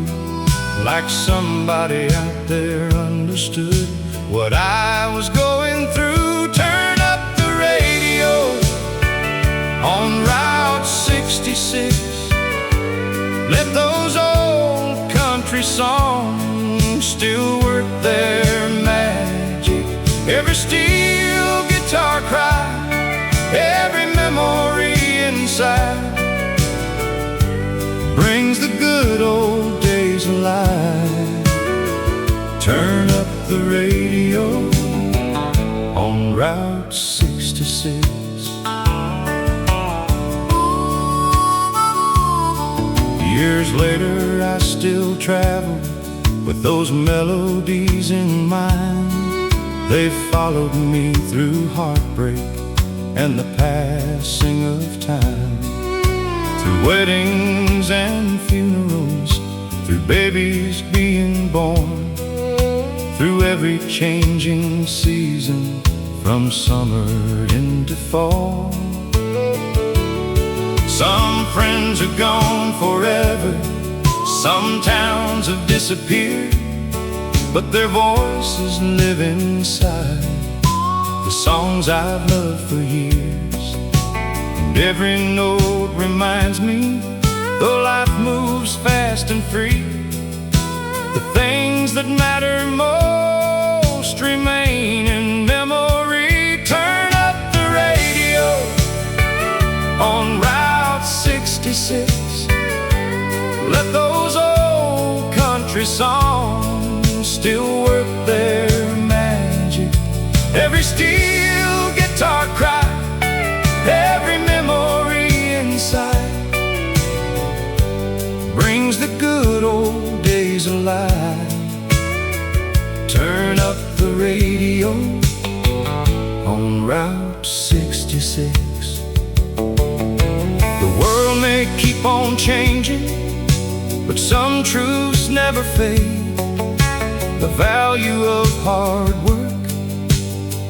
like somebody out there understood what I was going through. Turn up the radio on Route 66. Let those old country songs still work their magic. Every steel guitar cry, every memory inside brings the good old days alive. Turn up the radio on Route 66. Years later I still travel with those melodies in mind. They followed me through heartbreak and the passing of time, through weddings and funerals, through babies being born, through every changing season, from summer into fall. Some friends are gone forever, some towns have disappeared, but their voices live inside the songs I've loved for years. And every note reminds me, though life moves fast and free, the things that matter most remain in memory. Turn up the radio on Route 66. Let those old country songs still work their magic. Every steel guitar cry, every memory inside brings the good old days alive. Turn up the radio on Route 66. The world may keep on changing, but some truths never fade. the value of hard work,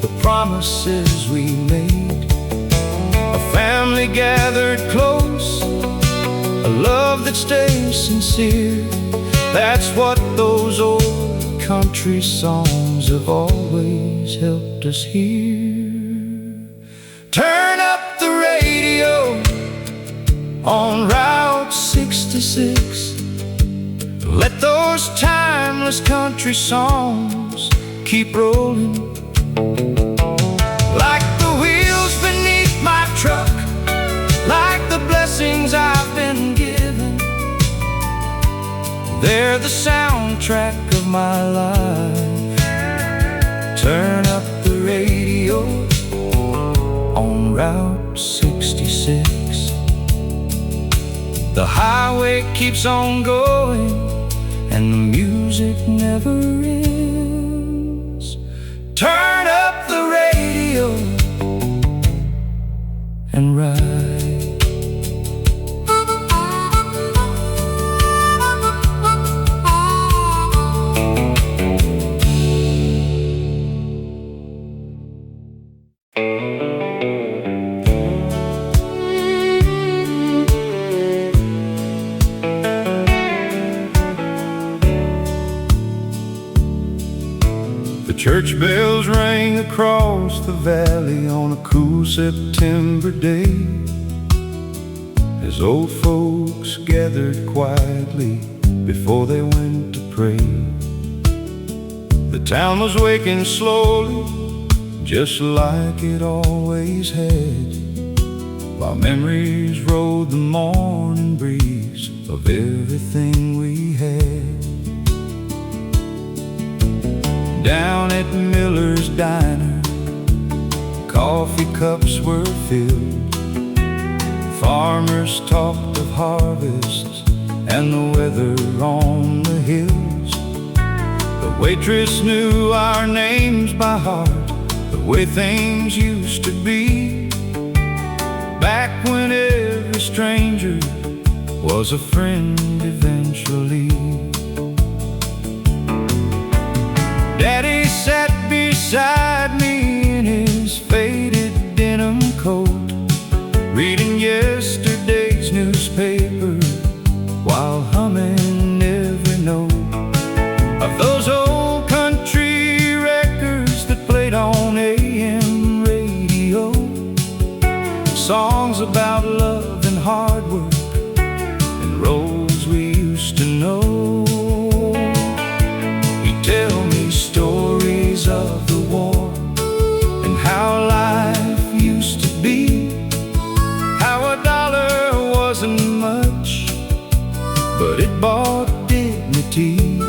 the promises we made, a family gathered close, a love that stays sincere. That's what those old country songs have always helped us hear. Turn up the radio on Route 66. Let those timeless country songs keep rolling, like the wheels beneath my truck, like the blessings I've been given. They're the soundtrack of my life. Turn up the radio on Route 66. The highway keeps on going, and the music never ends. Turn up the radio and ride. Church bells rang across the valley on a cool September day, as old folks gathered quietly before they went to pray. The town was waking slowly, just like it always had, while memories rode the morning breeze of everything we had. Down at Miller's Diner, coffee cups were filled. Farmers talked of harvests and the weather on the hills. The waitress knew our names by heart, the way things used to be, back when every stranger was a friend eventually. Daddy sat beside me in his faded denim coat, reading yesterday's newspaper while humming every note of those old country records that played on AM radio. Songs about love and hard work and roads we used to know. He'd tell me stories of the war and how life used to be, how a dollar wasn't much, but it bought dignity.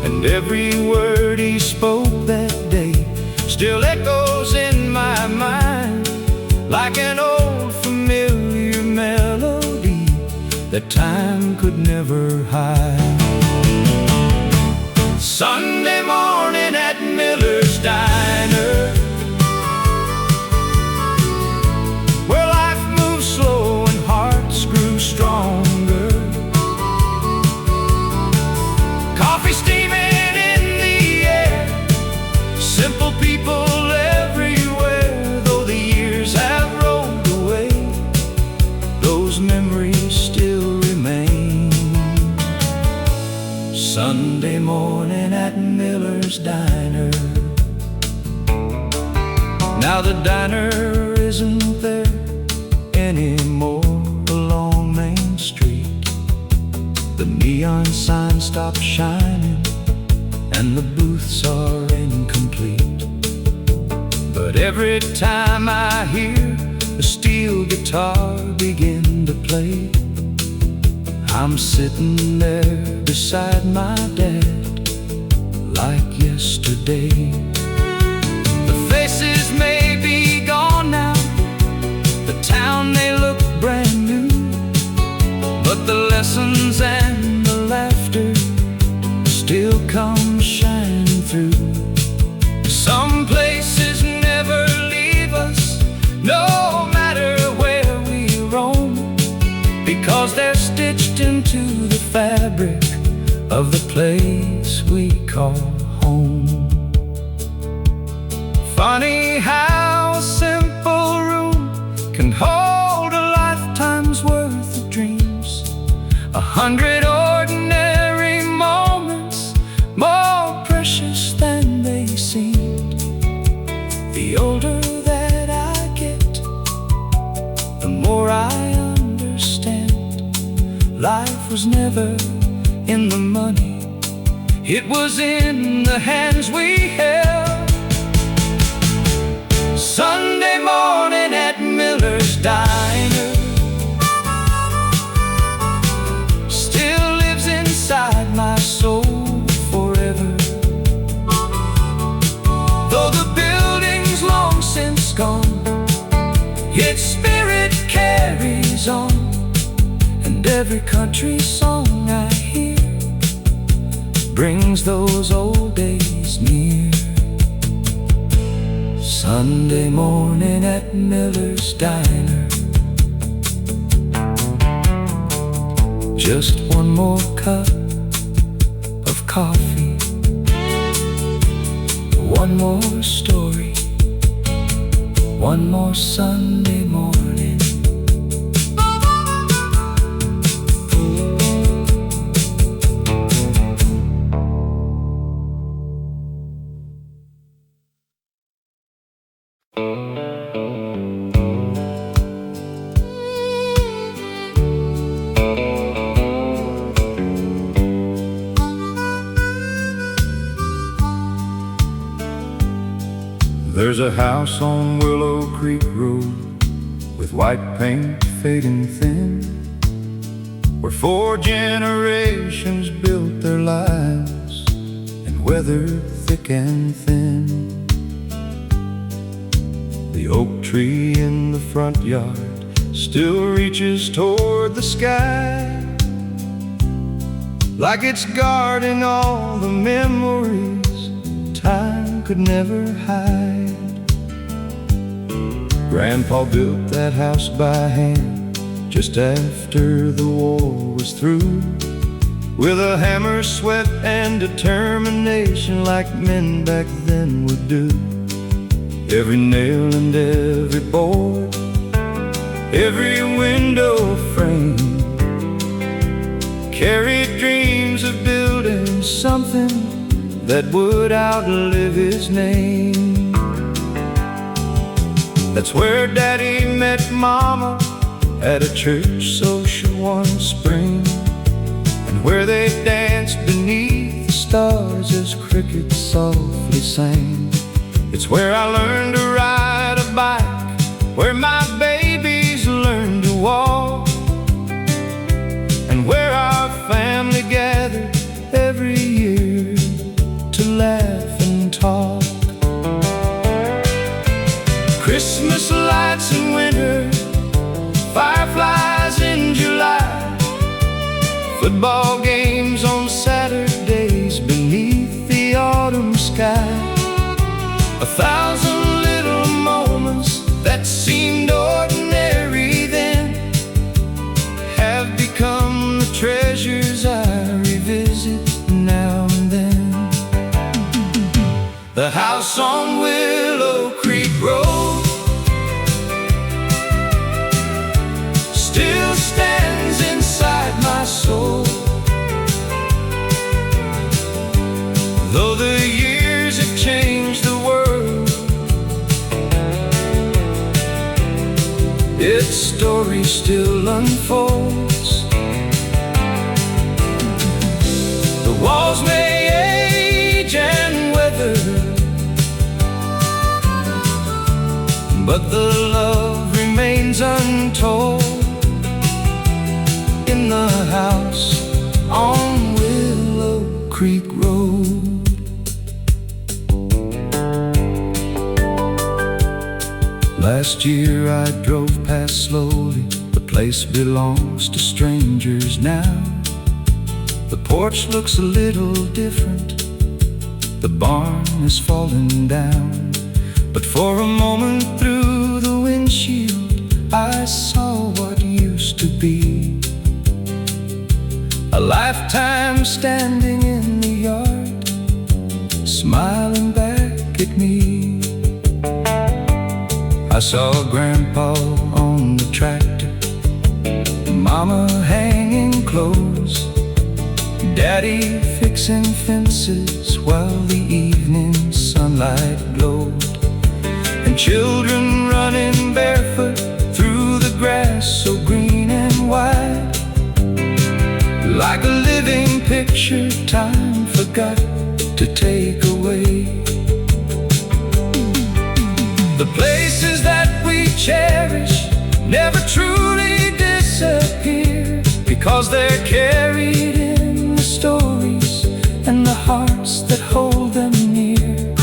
And every word he spoke that day still echoes in my mind, like an old familiar melody that time could never hide. Sunday morning at Miller's Diner, where life moved slow and hearts grew stronger. Coffee steaming in the air, simple people everywhere. Though the years have rolled away, those memories still remain. Sunday morning at Miller's Diner. Now the diner isn't there anymore along Main Street. The neon sign stopped shining and the booths are incomplete. But every time I hear a steel guitar begin to play, I'm sitting there beside my dad like yesterday. The faces may be gone now, the town may look brand new, but the lessons and the laughter still come shining through. Some places never leave us, no matter where we roam, because they're stitched into the fabric of the place we call home. Funny how a simple room can hold a lifetime's worth of dreams. 100 ordinary moments, more precious than they seemed. The older that I get, the more I understand. Life was never in the money, it was in the hands we held. Sunday morning at Miller's Diner still lives inside my soul forever. Though the building's long since gone, its spirit carries on. And every country song I hear brings those old days near. Sunday morning at Miller's Diner, just one more cup of coffee, one more story, one more Sunday morning. There's a house on Willow Creek Road with white paint fading thin, where 4 generations built their lives and weathered thick and thin. The oak tree in the front yard still reaches toward the sky, like it's guarding all the memories time could never hide. Grandpa built that house by hand just after the war was through, with a hammer, sweat, and determination like men back then would do. Every nail and every board, every window frame carried dreams of building something that would outlive his name. That's where Daddy met Mama at a church social one spring, and where they danced beneath the stars as crickets softly sang. It's where I learned to ride a bike, where my babies learned to walk, and where our family gathered every year to laugh and talk. Christmas lights in winter, fireflies in July, football games on Saturdays beneath the autumn sky. 1,000 little moments that seemed ordinary then have become the treasures I revisit now and then. The house on Willow Creek Road still stands inside my soul. Though the years have changed the world, its story still unfolds. The walls may age and weather, but the love remains untold in the house on Willow Creek Road. Last year I drove past slowly. The place belongs to strangers now. The porch looks a little different, the barn is falling down. But for a moment through the windshield I saw what used to be. A lifetime standing in the yard, I saw Grandpa on the tractor, Mama hanging clothes, Daddy fixing fences while the evening sunlight glowed, and children running barefoot through the grass so green and wide. Like a living picture time forgot to take away. The places that we cherish never truly disappear, because they're carried in the stories and the hearts that hold them near.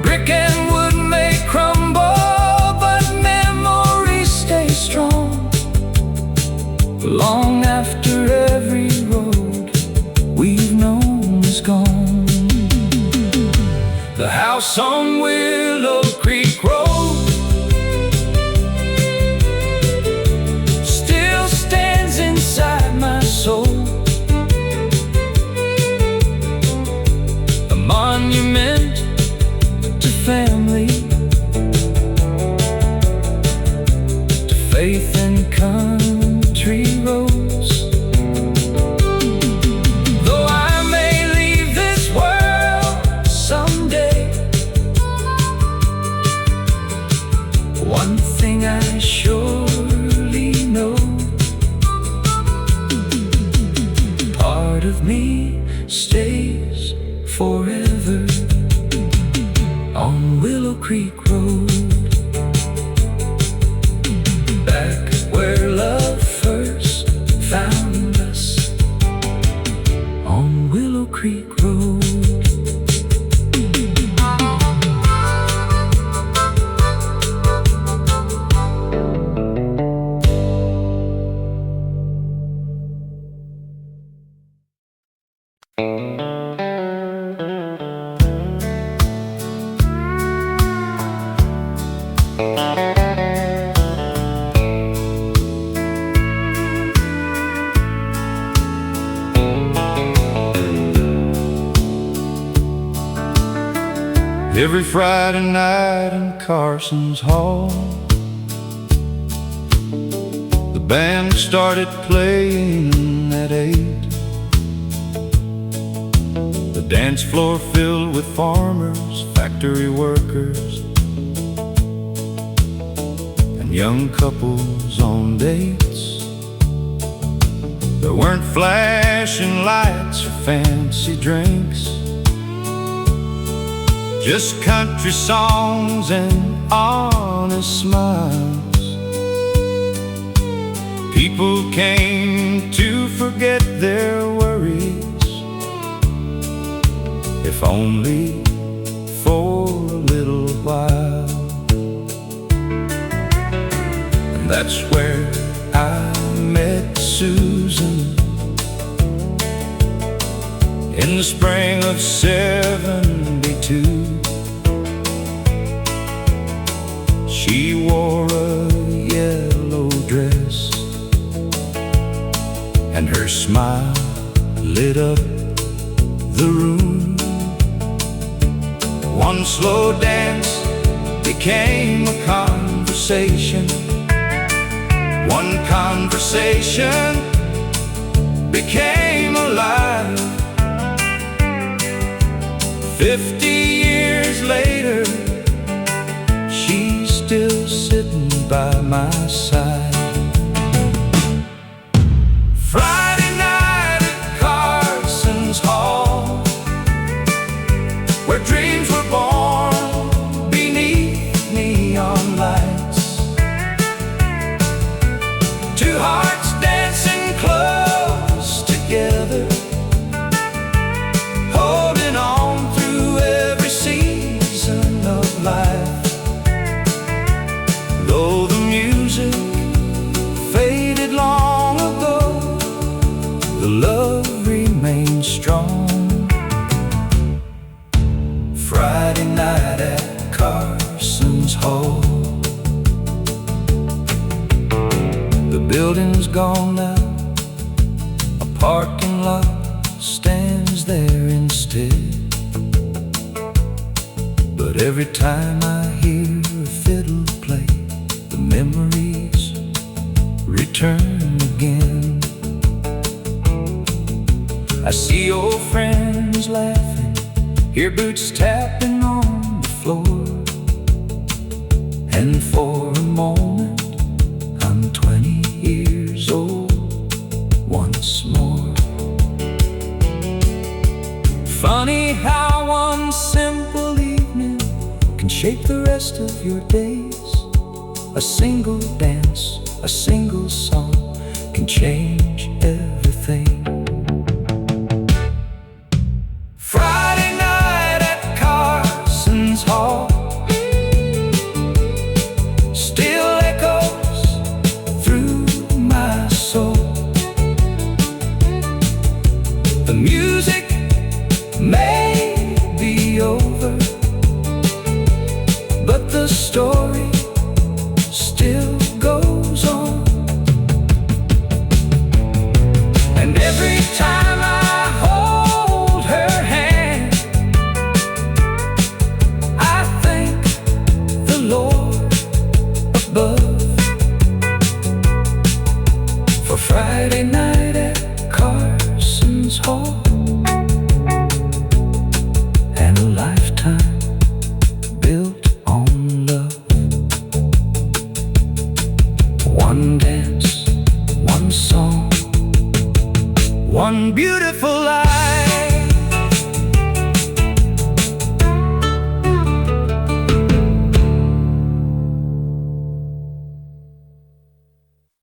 Brick and wood may crumble, but memories stay strong, long after every road we've known is gone. The house on Willow Creek Road still stands inside my soul, a monument to family, to faith and country roads. Though I may leave this world someday, one thing I surely know: part of me stays forever on Willow Creek Road. Back where love first found us, on Willow Creek Road. Every Friday night in Carson's Hall, the band started playing at 8. The dance floor filled with farmers, factory workers, and young couples on dates. There weren't flashing lights or fancy drinks, just country songs and honest smiles. People came to forget their worries, if only for a little while. And that's where I met Susan in the spring of '72. She wore a yellow dress, and her smile lit up the room. One slow dance became a conversation. One conversation became alive. 50 years later, she's still sitting by my side. Friday night at Carson's Hall, where dreams were born beneath neon lights. Two hearts dancing close together, holding on through every season of life. Though the music faded long ago, the love remained strong. Friday night at Carson's Hall. The building's gone now, a parking lot stands there instead. But every time I hear a fiddle I see old friends laughing, hear boots tapping on the floor, and for a moment I'm 20 years old once more. Funny how one simple evening can shape the rest of your days. A single dance, a single song can change everything. Friday night at Carson's Hall still echoes through my soul. The music may be over, but the story still goes on. And every time I hold her hand, I thank the Lord above for Friday night at Carson's Hall, and a lifetime built on love. One dance, one song, one beautiful